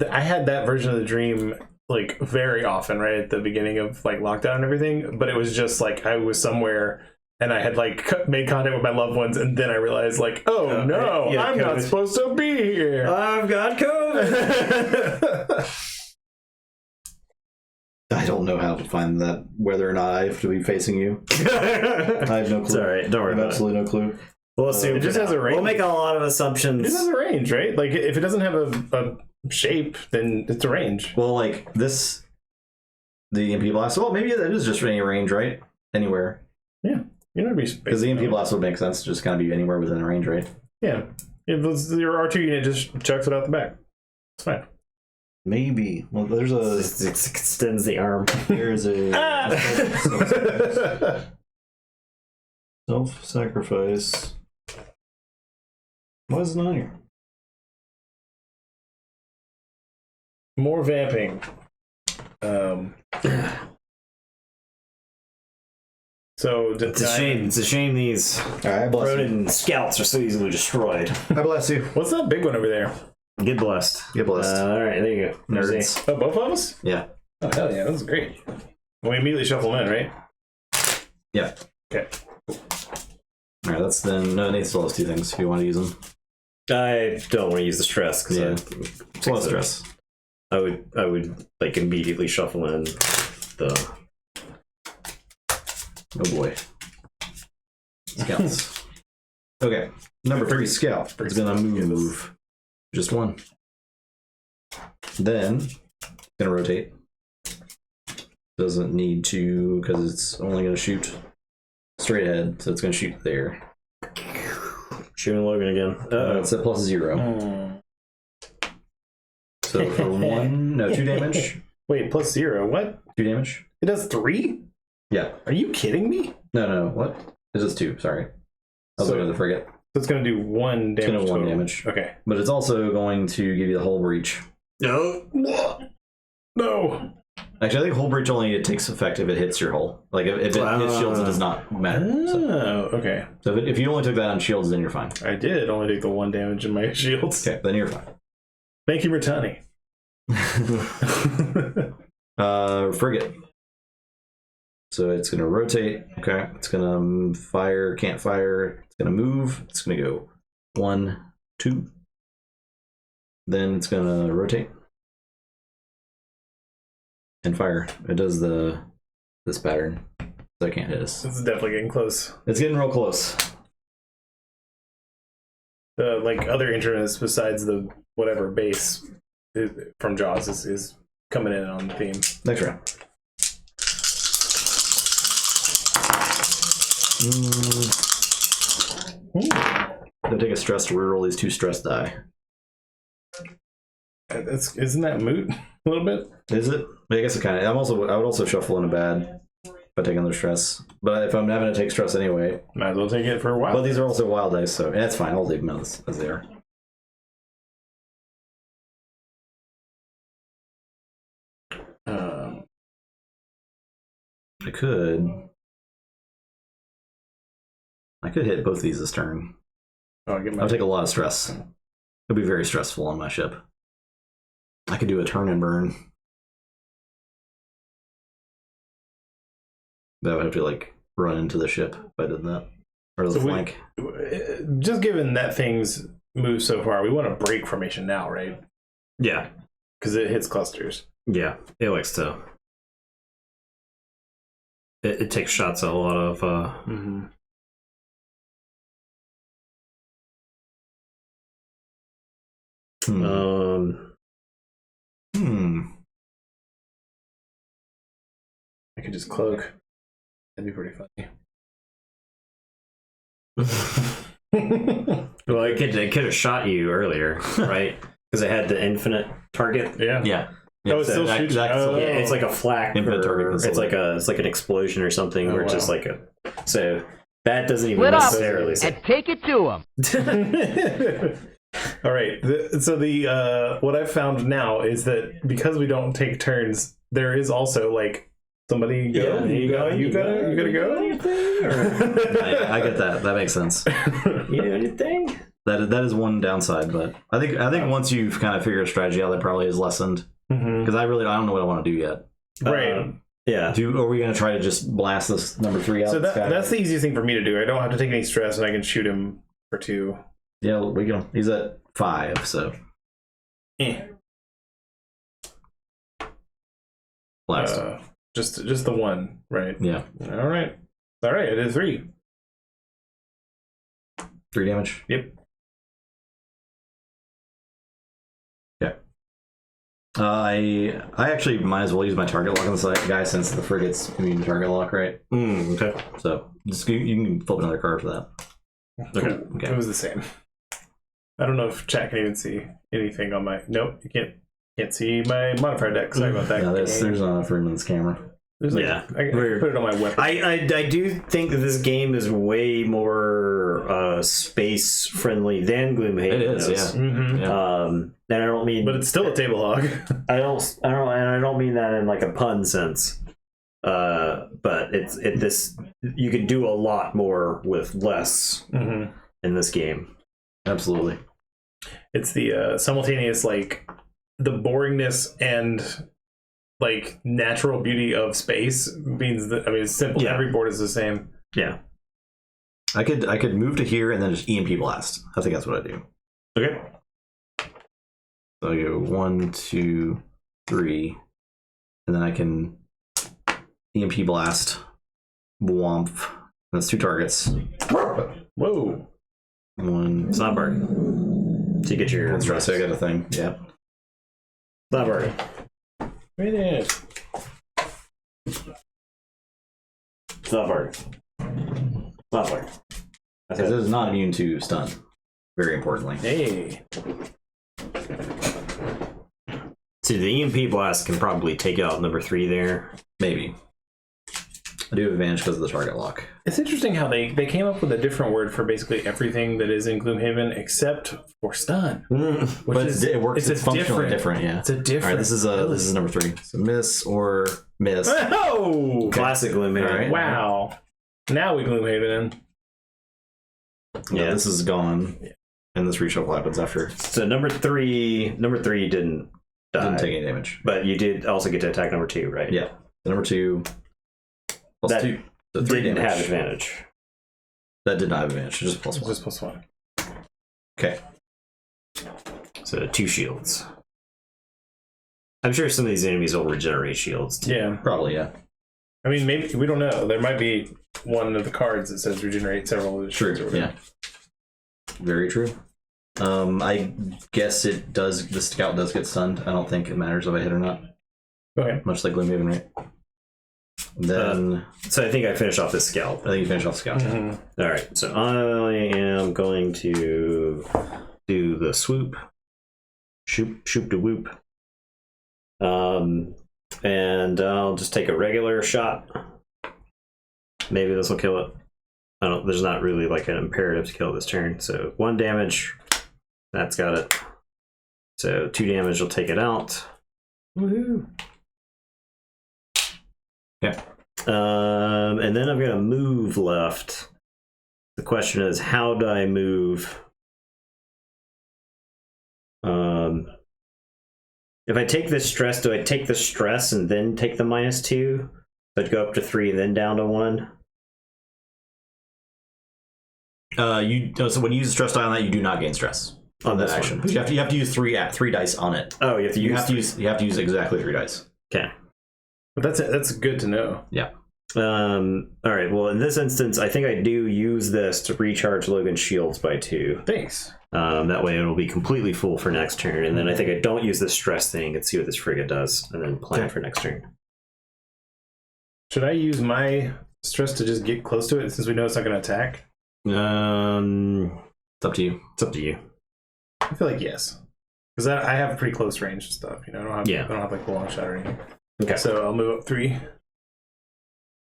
had that version of the dream like very often, right at the beginning of like lockdown and everything. But it was just like I was somewhere and I had like made contact with my loved ones, and then I realized like, oh no, yeah, I'm not supposed to be here. I've got COVID. I don't know how to find that, whether or not I have to be facing you. I have no clue. It's all right. Don't worry I have about it. absolutely no clue. We'll assume It just for has now. a range. We'll make a lot of It assumptions. just has a range, right? Like if it doesn't have a shape, then it's a range. Well, like this, the EMP blast. Well, maybe that is just any range, right? Anywhere. Yeah, you know, Because the EMP blast would make sense to just kind of be anywhere within a range, right? Yeah, if your R2 unit just chucks it out the back, it's fine. Maybe. Well, there's a. It extends the arm. There's a. Self-sacrifice. Why is it not here? More vamping. So It's a shame. It's a shame these All right, I bless you. Ronin scouts are so easily destroyed. I bless you. What's that big one over there? Get blessed. Get blessed. All right, there you go. Nerds. Oh, both of us? Yeah. Oh, hell yeah, that's great. We immediately shuffle them in, right? Yeah. Okay. All right, that's then. No, Nate still has 2 things if you want to use them. I don't want to use the stress because Yeah. It's a lot of stress. I would like immediately shuffle in the. Oh boy. Scouts. Okay. Number 3, scout. It's gonna move. Just 1. Then gonna rotate. Doesn't need to because it's only gonna shoot straight ahead, so it's gonna shoot there. Shooting Logan again. It's at +0. So for 2 damage. Wait, +0. What? 2 damage. It does 3? Yeah. Are you kidding me? No. What? It does 2. Sorry. I was looking at the frigate. So it's going to do 1 damage. It's gonna 1 total. damage. Okay. But it's also going to give you the hull breach. No. No. Actually, I think hull breach only takes effect if it hits your hull. Like if it hits shields, it does not matter. Oh, okay. So if you only took that on shields, then you're fine. I did only take the 1 damage in my shields. Okay, then you're fine. Thank you, Brittany. Frigate. So it's going to rotate. Okay. It's going to fire, can't fire. It's going to move. It's going to go 1, 2. Then it's going to rotate. And fire. It does this pattern. So I can't hit us. This is definitely getting close. It's getting real close. The like other interests besides the whatever base from Jaws is coming in on the theme. Next round. Gonna take a stress to reroll these 2 stress die. Isn't that moot a little bit? Is it? I guess it kind of. I would also shuffle in a bad if I take another stress. But if I'm having to take stress anyway, Might as well take it for a while. but these are also wild dice, so that's fine. I'll leave them as they are. I could hit both these this turn. I'll take a lot of stress. It'll be very stressful on my ship. I could do a turn and burn. But I would have to like run into the ship if I did that. Or the flank. Just given that things move so far, we want to break formation now, right? Yeah. Because it hits clusters. Yeah. It likes to. It takes shots at a lot of. I could just cloak. That'd be pretty funny. Well, it could have shot you earlier, right? Because it had the infinite target. Yeah. Yeah. Oh, it's still shooting. Oh. Yeah, it's like a flak. Infinite target It's like an explosion or something where it's just like a. So that doesn't even Split up necessarily. and take it to him. All right. So what I've found now is that because we don't take turns, there is also like somebody go. Yeah, you gotta go. I get that. That makes sense. You do anything? That is one downside, but I think once you've kind of figured a strategy out, that probably is lessened. Because I don't know what I want to do yet. Right. Yeah. Are we going to try to just blast this number 3 out? So that's the easiest thing for me to do. I don't have to take any stress, and I can shoot him for 2. Yeah, we can. He's at 5, so blast. Just the 1, right? Yeah. All right. I did 3. 3 damage. Yep. I actually might as well use my target lock on the guy since the frigate's immune to target lock, right? Okay. So just you can flip another card for that. Okay. Okay. It was the same. I don't know if chat can even see anything on my. Nope, you can't see my modifier deck. Sorry about that. Yeah, there's not for Freeman's camera. I put it on my weapon. I do think that this game is way more space friendly than Gloomhaven. It is, yeah. Mm-hmm. And I don't mean, But it's still a table hog. I don't mean that in like a pun sense. But this you can do a lot more with less in this game. Absolutely. It's the simultaneous like the boringness and like natural beauty of space means that it's simple. Yeah. Every board is the same. Yeah. I could move to here and then just EMP blast. I think that's what I do. Okay. So I go 1, 2, 3, and then I can EMP blast, Womp. That's 2 targets. Whoa. 1. It's not bargain. To get your That's right. So I got a thing. Yeah. Not bargain. Finish. It's not bargain. Not bargain. Because it is not immune to stun. Very importantly. Hey. See, the EMP blast can probably take out number 3 there. Maybe. I do have advantage because of the target lock. It's interesting how they came up with a different word for basically everything that is in Gloomhaven except for stun. But it works. It's functionally different. Yeah. It's a different. All right. This is number 3. So miss or miss. Oh! Classic Gloomhaven. All right. Wow. Now we Gloomhaven in. Yeah. This is gone. And this reshuffle happens after. So number 3 didn't die. Didn't take any damage. But you did also get to attack number 2, right? Yeah. So number 2 plus That 2. So 3 didn't damage. have advantage. That did not have advantage. Just plus 1. Just +1. Okay. So 2 shields. I'm sure some of these enemies will regenerate shields too. Yeah. Probably, yeah. I mean, maybe we don't know. There might be one of the cards that says regenerate several of the shields or True. whatever. Yeah. Very true. I guess it does. The scout does get stunned. I don't think it matters if I hit or not. Okay. Much like Gloomhaven, right? Then So I think I finished off this scout. I think you finish off scout. Mm-hmm. All right. So I am going to do the swoop. Shoop to whoop. And I'll just take a regular shot. Maybe this will kill it. There's not really like an imperative to kill this turn. So 1 damage. That's got it. So 2 damage will take it out. Woohoo. Yeah. And then I've got a move left. The question is, how do I move? If I take this stress, do I take the stress and then take the -2? So I'd go up to 3 and then down to 1. So when you use the stress die on that, you do not gain stress On that this action. one. But you have to use 3 dice on it. Oh, you have to You have to use exactly 3 dice. Okay. But that's good to know. Yeah. All right. Well, in this instance, I think I do use this to recharge Logan's shields by 2. Thanks. That way it'll be completely full for next turn. And then I think I don't use the stress thing and see what this frigate does, and then plan for next turn. Should I use my stress to just get close to it since we know it's not going to attack? It's up to you. It's up to you. I feel like yes. Because I have pretty close range stuff. I don't have. Yeah. I don't have like the long shot or anything. Okay. So I'll move up 3.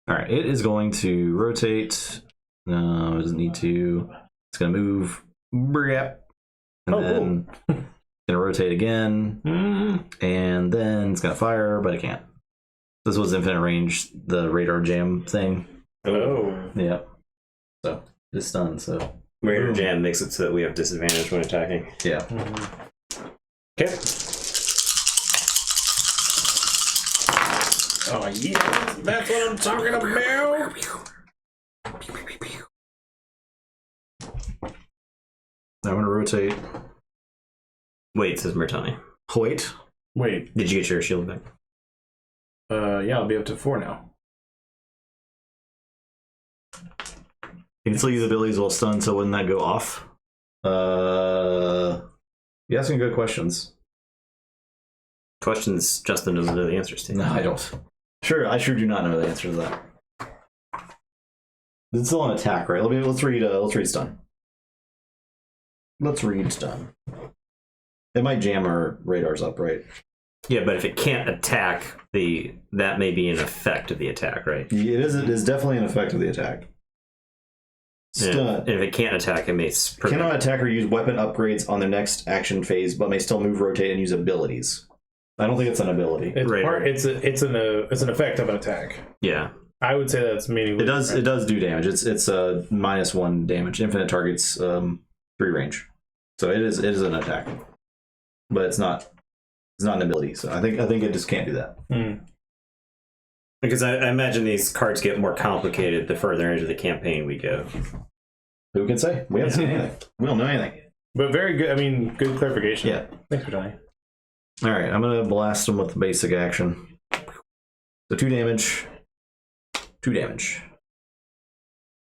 All right, it is going to rotate. No, it doesn't need to. It's going to move. Yep. And then it's going to rotate again. And then it's going to fire, but it can't. This was infinite range, the radar jam thing. Oh. Yeah. So it's stunned. So Radar jam makes it so that we have disadvantage when attacking. yeah. Okay. Oh yeah, that's what I'm talking about. I'm going to rotate. Wait, says Mertani. Wait. Wait. Did you get your shield back? Yeah, I'll be up to 4 now. You can still use abilities while stunned, so wouldn't that go off? You're asking good questions. Questions Justin doesn't know the answers to. No, I don't. Sure, I sure do not know the answer to that. It's still an attack, right? Let's read stun. Let's read stun. It might jam our radars up, right? Yeah, but if it can't attack, that may be an effect of the attack, right? It is definitely an effect of the attack. Stun. And if it can't attack, it may Cannot attack or use weapon upgrades on their next action phase, but may still move, rotate, and use abilities. I don't think it's an ability. It's Right. it's an effect of an attack. Yeah. I would say that's meaningless. It does do damage. It's -1 damage. Infinite targets 3 range. So it is an attack. But it's not an ability. So I think it just can't do that. Because I imagine these cards get more complicated the further into the campaign we go. Who can say? We haven't seen anything. We don't know anything. But very good. I mean, good clarification. Yeah. Thanks for telling. All right, I'm gonna blast them with the basic action. So 2 damage. 2 damage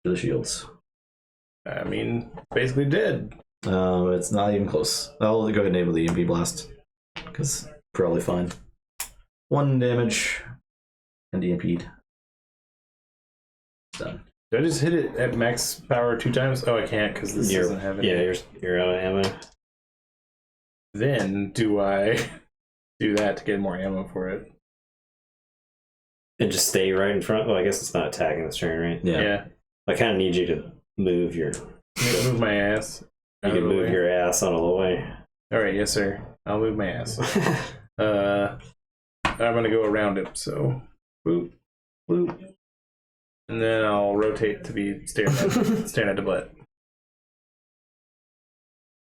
to the shields. I mean, basically dead. It's not even close. I'll go ahead and enable the EMP blast because probably fine. 1 damage and EMP'd. Done. Did I just hit it at max power 2 times? Oh, I can't because this doesn't have any. Yeah, you're out of ammo. Then do I do that to get more ammo for it? And just stay right in front. Well, I guess it's not attacking this turn, right? Yeah. I kind of need you to move your. Move my ass. You can move your ass out of the way. All right, yes, sir. I'll move my ass. I'm gonna go around it. So, boop, boop, and then I'll rotate to be staring at the butt,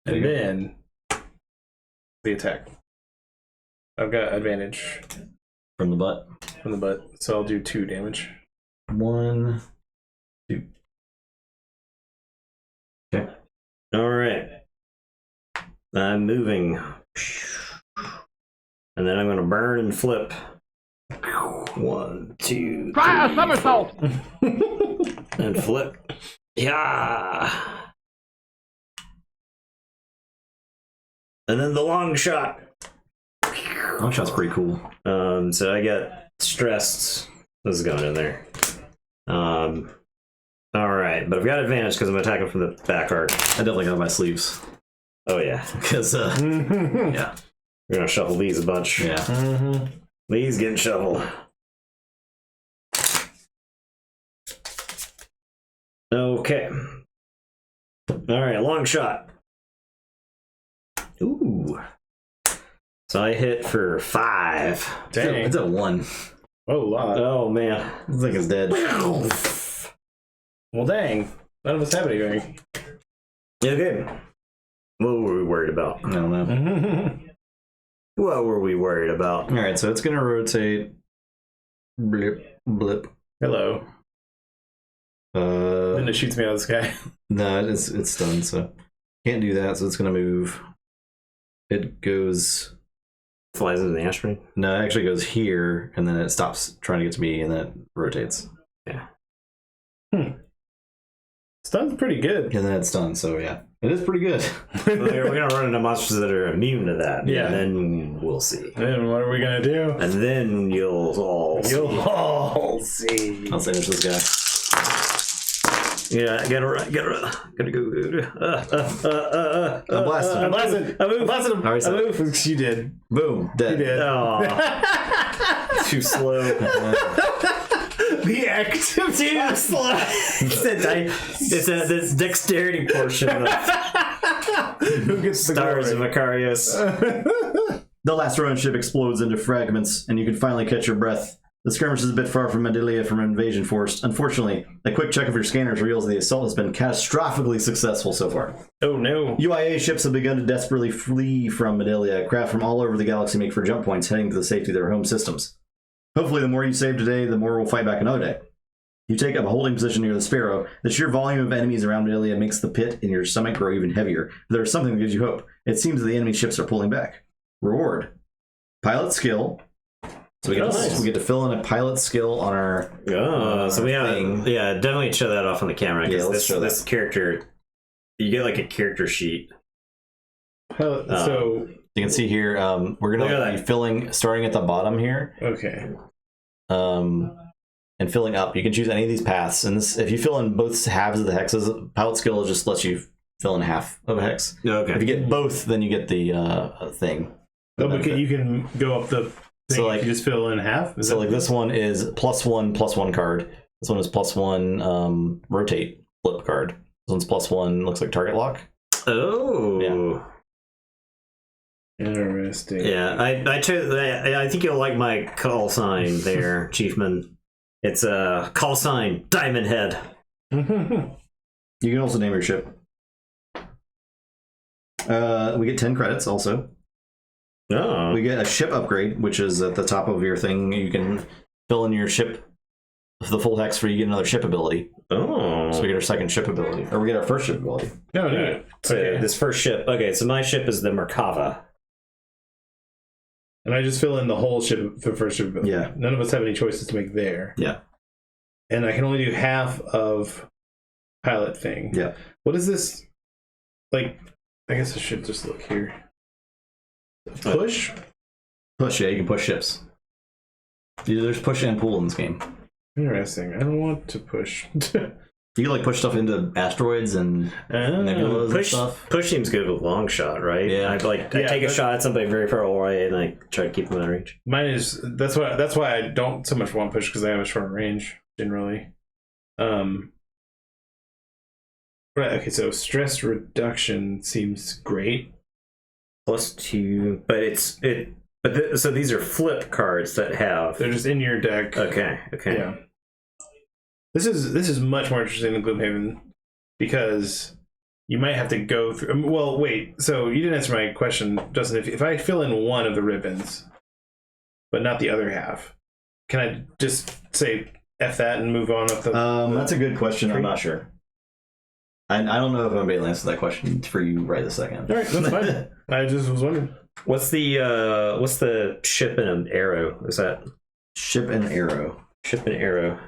and then the attack. I've got advantage From the butt. from the butt, so I'll do 2 damage. 1, 2. Okay. All right. I'm moving. And then I'm going to burn and flip. 1, 2, Try a somersault! and flip. Yeah. And then the long shot. Long shot's pretty cool. So I get stressed. This is going in there. All right, but I've got advantage because I'm attacking from the back arc. I definitely got my sleeves. Oh yeah, Because, yeah. we're gonna shuffle these a bunch. Yeah. These getting shuffled. Okay. All right, long shot. Ooh. So I hit for 5. Dang. It's a 1. Oh, lot. Oh man. This thing is dead. Well, dang. None of us have anything. Okay. What were we worried about? I don't know. What were we worried about? All right, so it's gonna rotate. Blip, blip. Hello. Then it shoots me out of the sky. No, it's stunned, so can't do that. So it's gonna move. It goes. Flies into the asteroid? No, it actually goes here, and then it stops trying to get to me, and then it rotates, Yeah. Stun's pretty good. and then it's stunned. So yeah, it is pretty good. We're gonna run into monsters that are immune to that. Yeah. And then we'll see. Then what are we gonna do? And then you'll all see. You'll all see. I'll finish this guy. Yeah, gotta go. I'm blasting. I'm blasting. I move. I'm blasting him. Alright, so- I move. You did. Boom. Dead. You did. Oh, too slow. The active Too slow. It's this dexterity portion of Who gets the Stars of glory? Akarios. The last Ronin ship explodes into fragments, and you can finally catch your breath. The skirmish is a bit far from Medelia from invasion force. Unfortunately, a quick check of your scanners reveals the assault has been catastrophically successful so far. Oh no. UIA ships have begun to desperately flee from Medelia. Craft from all over the galaxy make for jump points, heading to the safety of their home systems. Hopefully, the more you save today, the more we'll fight back another day. You take up a holding position near the Sparrow. The sheer volume of enemies around Medelia makes the pit in your stomach grow even heavier. But there is something that gives you hope. It seems that the enemy ships are pulling back. Reward. Pilot skill. So we get to fill in a pilot skill on our So we have, thing. definitely show that off on the camera. Yeah, let's this, show this character, you get like a character sheet. So You can see here, we're Look going at to be that. filling, starting at the bottom here, okay. and filling up. You can choose any of these paths. And this, if you fill in both halves of the hexes, pilot skill just lets you fill in half of a hex. Okay. If you get both, then you get the thing. Oh, but you can go up the thing. So, Like like- you just fill in half. Is So that- like this one is +1/+1 card. This one is +1 rotate flip card. This one's +1 looks like target lock. Oh. Yeah. Interesting. Yeah, I chose. I think you'll like my call sign there, Chiefman. It's a call sign Diamond Head. You can also name your ship. We get 10 credits also. Oh. We get a ship upgrade, which is at the top of your thing. You can fill in your ship, the full hex for you get another ship ability. Oh. So we get our second ship ability, or we get our first ship ability. No, no. So Okay. this first ship. Okay, so my ship is the Merkava. And I just fill in the whole ship, the first ship. Yeah. None of us have any choices to make there. Yeah. And I can only do half of pilot thing. Yeah. What is this? Like, I guess I should just look here. Push? Push, yeah, you can push ships. There's push and pull in this game. Interesting. I don't want to push. You can like push stuff into asteroids and nebulas and Push, stuff. push seems good with long shot, right? Yeah. I Yeah, take a but- shot at somebody very far away and I try to keep them in range. Mine is that's why I don't so much want push because I have a short range generally. Right. Okay. So stress reduction seems great. +2, but so these are flip cards that have. They're just in your deck. Okay. Yeah. This is much more interesting than Gloomhaven because you might have to go through. Well, wait. So you didn't answer my question, Justin. If I fill in one of the ribbons, but not the other half, can I just say F that and move on up the? That's a good question. I'm not sure. I don't know if I'm able to answer that question for you right this second. All right, that's fine. I just was wondering. What's the ship and an arrow? Is that Ship and arrow. ship and arrow?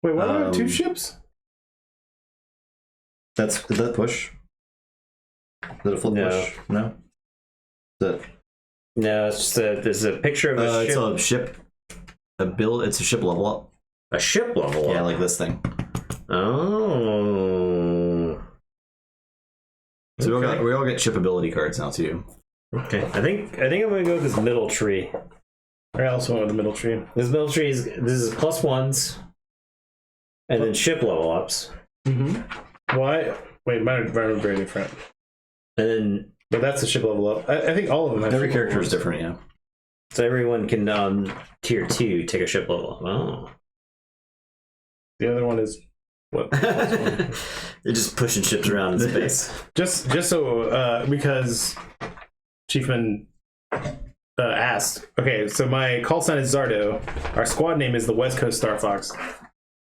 Wait, why do I have two ships? Is that push? Is that a flip No. push? No. Is that, No, it's just there's a picture of a it's ship. a ship. It's a ship level up. A ship level. Yeah, up. like this thing. Oh. So Okay. we all get ship ability cards now too. Okay. I think I'm gonna go with this middle tree. I also want the middle tree. This middle tree is +1s, and then ship level ups, Mm-hmm. Why? Wait, mine are very different. and then But that's a ship level up. I think all of them have Every ship character level is ups. different, yeah. so everyone can tier 2 take a ship level up. Oh. The other one is what? You're just pushing ships around in space. just so because Chiefman asked. Okay, so my call sign is Zardo. Our squad name is the West Coast Star Fox,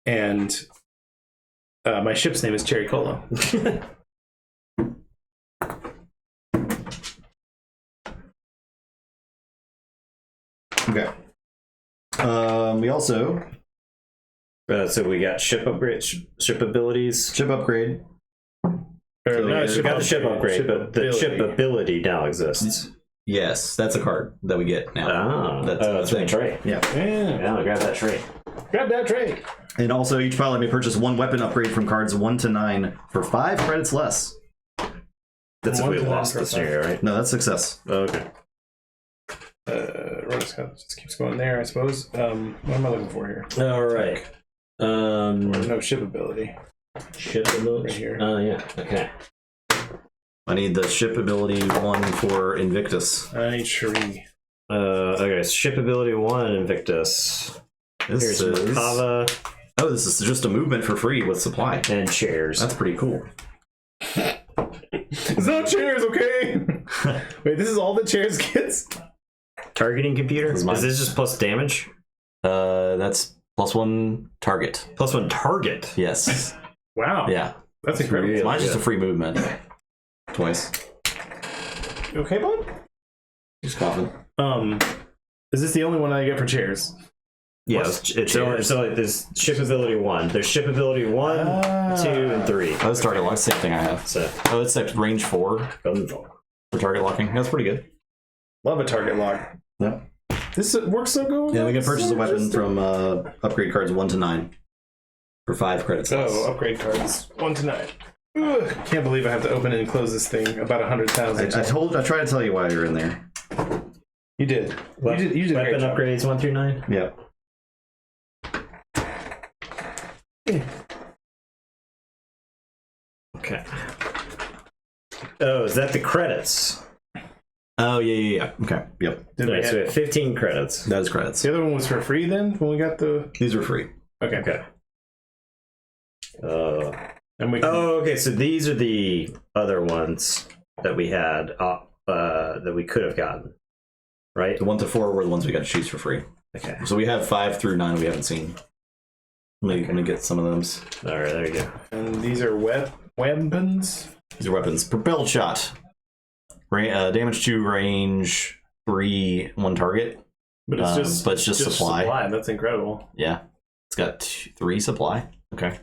and my ship's name is Cherry Cola. Okay. We also So we got ship upgrade, ship abilities. ship upgrade. Or, So no, we We got the ship upgrade, but the ability. ship ability now exists. Yes, that's a card that we get now. Ah, That's it's a from a thing. tray. Yeah. Yeah. Yeah, grab that tray. Grab that tray. And also, each pilot may purchase one weapon upgrade from cards 1 to 9 for 5 credits less. That's if we lost the 1 to 9 scenario, right? No, that's success. Oh, okay. Rotoscope just keeps going there, I suppose. What am I looking for here? All right. No ship ability. Ship ability? Right here. Oh, yeah. Okay. I need the ship ability 1 for Invictus. I need Cherie. Okay, so ship ability 1, Invictus. This Here's is... Merkava Oh, this is just a movement for free with supply. and chairs. That's pretty cool. It's not chairs, okay? Wait, this is all the chairs gets? Targeting computer? This Is is mine. this just plus damage? That's +1 target. Plus 1 target? Yes. Wow. Yeah. That's incredible. really Mine's just a good. free movement. Twice. You okay, bud? Just coughing. Is this the only one I get for chairs? Yeah, What's it's only there's ship ability 1. There's ship ability 1, 2, and 3. Oh, that's target lock. Same thing I have. So, Oh, it's like range 4 gunfall. for target locking. That's pretty good. Love a target lock. Yep. This works so good. Yeah, we can purchase a weapon from upgrade cards 1 to 9 for 5 credits less. Oh, upgrade cards 1 to 9. Ugh, can't believe I have to open and close this thing about 100,000. I tried to tell you why you're in there. You did. You did a great Weapon job. upgrades 1 through 9? Yep. Okay. Oh, is that the credits? Oh, yeah. Okay. Yep. Did we Okay, so we have- have 15 credits. That is credits. the other one was for free then when we got the. These are free. Okay. Okay. And we can, Oh, okay. So these are the other ones that we had that we could have gotten, right? The 1 to 4 were the ones we got to choose for free. Okay. So we have 5 through 9 we haven't seen. Let me get some of those. All right. There you go. and these are weapons. These are weapons. Propelled shot. Damage 2, range 3, 1 target. But it's just supply. That's incredible. Yeah. It's got 3 supply. Okay.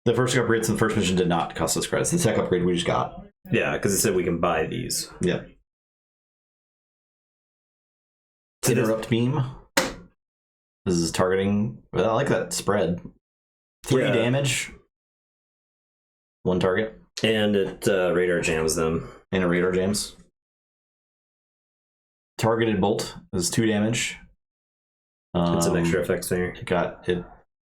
The first upgrades in the first mission did not cost us credits. The tech upgrade we just got. Yeah, because it said we can buy these. Yep. So this- Interrupt beam. This is targeting. Well, I like that spread. 3 Yeah. damage. 1 target. And it radar jams them. And a radar jams. Targeted bolt is 2 damage. It's some extra effects there. It got it.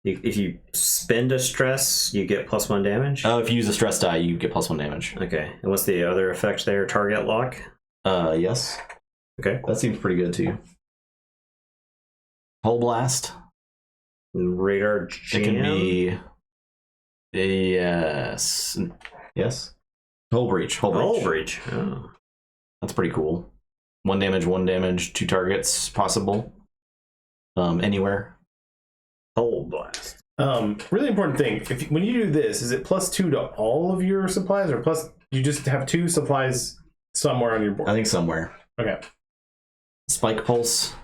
If you spend a stress, you get +1 damage. Oh, if you use a stress die, you get +1 damage. Okay. And what's the other effect there? Target lock? Yes. Okay. That seems pretty good too. Hull blast. Radar jam? It can be. Yes. Yes. Hull breach. Hull breach. Oh. That's pretty cool. 1 damage, 2 targets possible. Anywhere. Hull blast. Really important thing. When you do this, is it +2 to all of your supplies, or plus you just have 2 supplies somewhere on your board? I think somewhere. Okay. Spike pulse.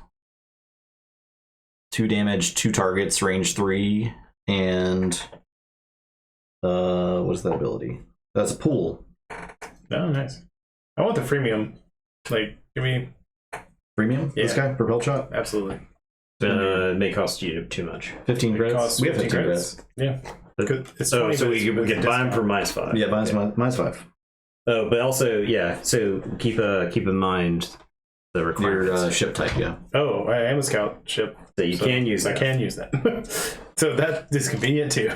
2 damage, 2 targets, range 3, and what is that ability? That's a pool. Oh, nice. I want the freemium. Like, give me Premium? Yeah. This guy? Propel shot? absolutely. It may cost you too much. 15 It credits? costs We have 15 15 credits. Yeah. But- Good. It's Oh, 20, so but we it's can buy them for -5. Yeah, mine's 5. Oh, but also, yeah. So keep in mind the Your requirements. ship type, yeah. Oh, I am a scout ship. So you can use I that. can use that. So that is convenient too.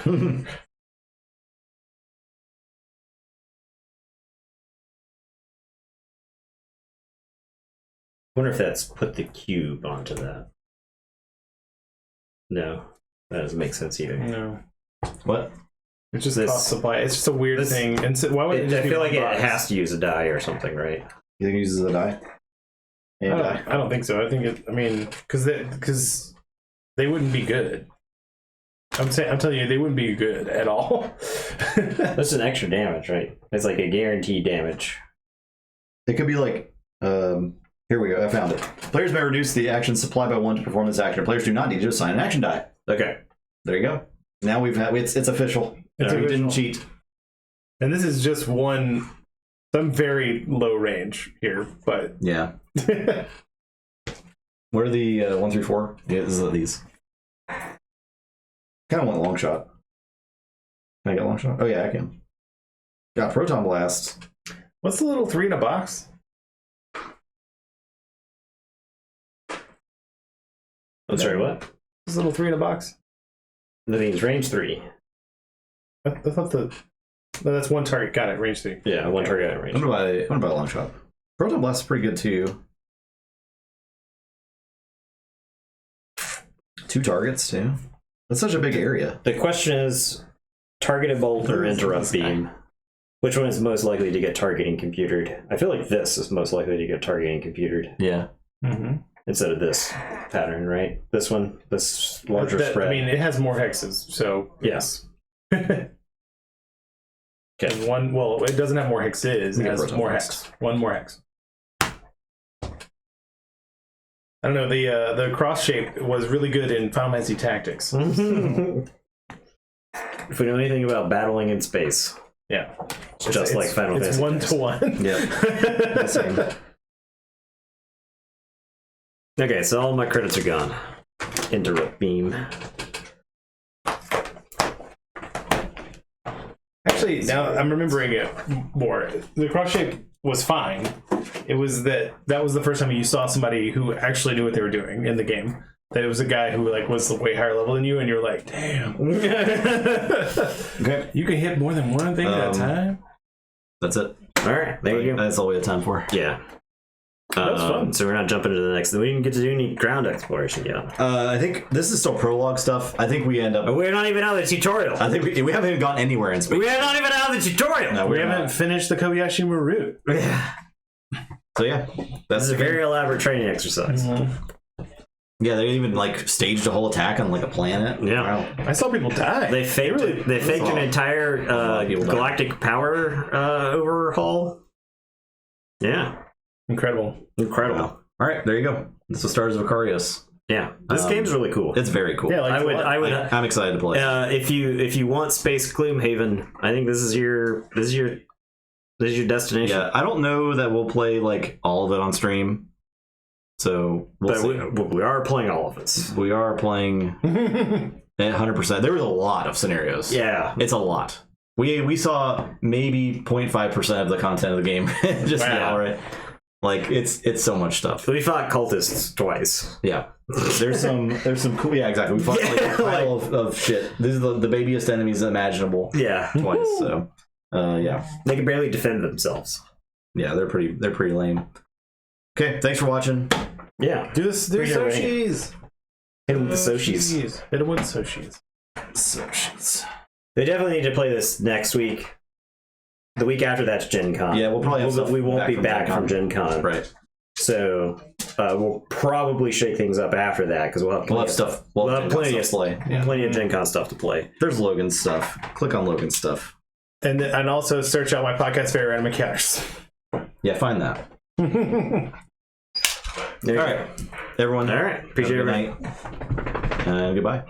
I wonder if that's put the cube onto that. No, that doesn't make sense either. No. What? It's just This- cost supply. It's just a weird this- thing. And so why would it I just be feel like it one box? has to use a die or something, right? You think it uses a die? And die. I don't think so. I think it. I mean, because they wouldn't be good. I'm telling you, they wouldn't be good at all. That's an extra damage, right? It's like a guaranteed damage. It could be like, here we go, I found it. Players may reduce the action supply by 1 to perform this action. Players do not need to assign an action die. Okay. There you go. Now it's official. It's We didn't official. cheat. And this is just some very low range here, but Yeah. What are the 1 through 4? Yeah, this is these. Kind of want a long shot. Can I get a long shot? Oh yeah, I can. Got Proton Blast. What's the little 3 in a box? I'm sorry, what? This little 3 in a box? That means range 3. I thought no, that's one target. Got it. Range 3. Yeah, one target at range. I'm gonna buy a long shot. Proton Blast is pretty good too. 2 targets too. That's such a big area. The question is, targeted bolt or interrupt beam? Which one is most likely to get targeting computered? I feel like this is most likely to get targeting computered. Yeah. Mm-hmm. Instead of this pattern, right? This one, this larger spread. I mean, it has more hexes, so yes. Okay. One. Well, it doesn't have more hexes. It has more hex. One more hex. I don't know. The cross shape was really good in Final Fantasy Tactics. If we know anything about battling in space, Yeah, just like Final it's Fantasy. 1-to-1. Yeah. Same. Okay, so all my credits are gone. Interrupt beam. Actually, now I'm remembering it more. The cross shape was fine. It was that was the first time you saw somebody who actually knew what they were doing in the game. That it was a guy who like was way higher level than you, and you're like, damn. Okay. You can hit more than one thing at a time. That's it. All right, there you go. That's all we have time for. Yeah. That was fun. So we're not jumping to the next. We didn't get to do any ground exploration yet. I think this is still prologue stuff. I think we end up. We're not even out of the tutorial. I think we haven't even gone anywhere in space. We're not even out of the tutorial. No, We we're haven't not. finished the Kobayashi Maru. Yeah. So yeah, This is a very elaborate training exercise. Yeah, they even like staged a whole attack on like a planet. Yeah. Wow. I saw people die. They faked really- They faked an entire lot of people died. galactic power overhaul. Yeah. Incredible. Incredible. Wow. All right, there you go. This is Stars of Akarios. Yeah. This game's really cool. It's very cool. Yeah, like I would. I'm excited to play. If you want Space Gloomhaven, I think this is your destination. Yeah, I don't know that we'll play like all of it on stream. So we'll But see. we are playing all of it. We are playing at 100%. There was a lot of scenarios. Yeah. It's a lot. We saw maybe 0.5% of the content of the game just now, right? Like it's so much stuff. We fought cultists twice. Yeah. There's some cool. Yeah, exactly. We fought like a pile of shit. This is the babiest enemies imaginable. Yeah. Twice. So yeah. They can barely defend themselves. Yeah, they're pretty lame. Okay, thanks for watching. Yeah. Do this. Do Appreciate it. Soshis. Hit them with the Soshis. Hit them with Soshis. Soshis. They definitely need to play this next week. The week after that's Gen Con. Yeah, we'll probably have stuff we won't back be from back Gen from Gen Con. Right. So we'll probably shake things up after that because we'll have plenty of stuff. We'll have Gen plenty Con of stuff to play. Yeah. plenty of Gen Con stuff to play. There's Logan's stuff. Click on Logan's stuff. And also search out my podcast favorite anime counters. Yeah, find that. There you All go. right, everyone. All right. Appreciate have a it. good night. And goodbye.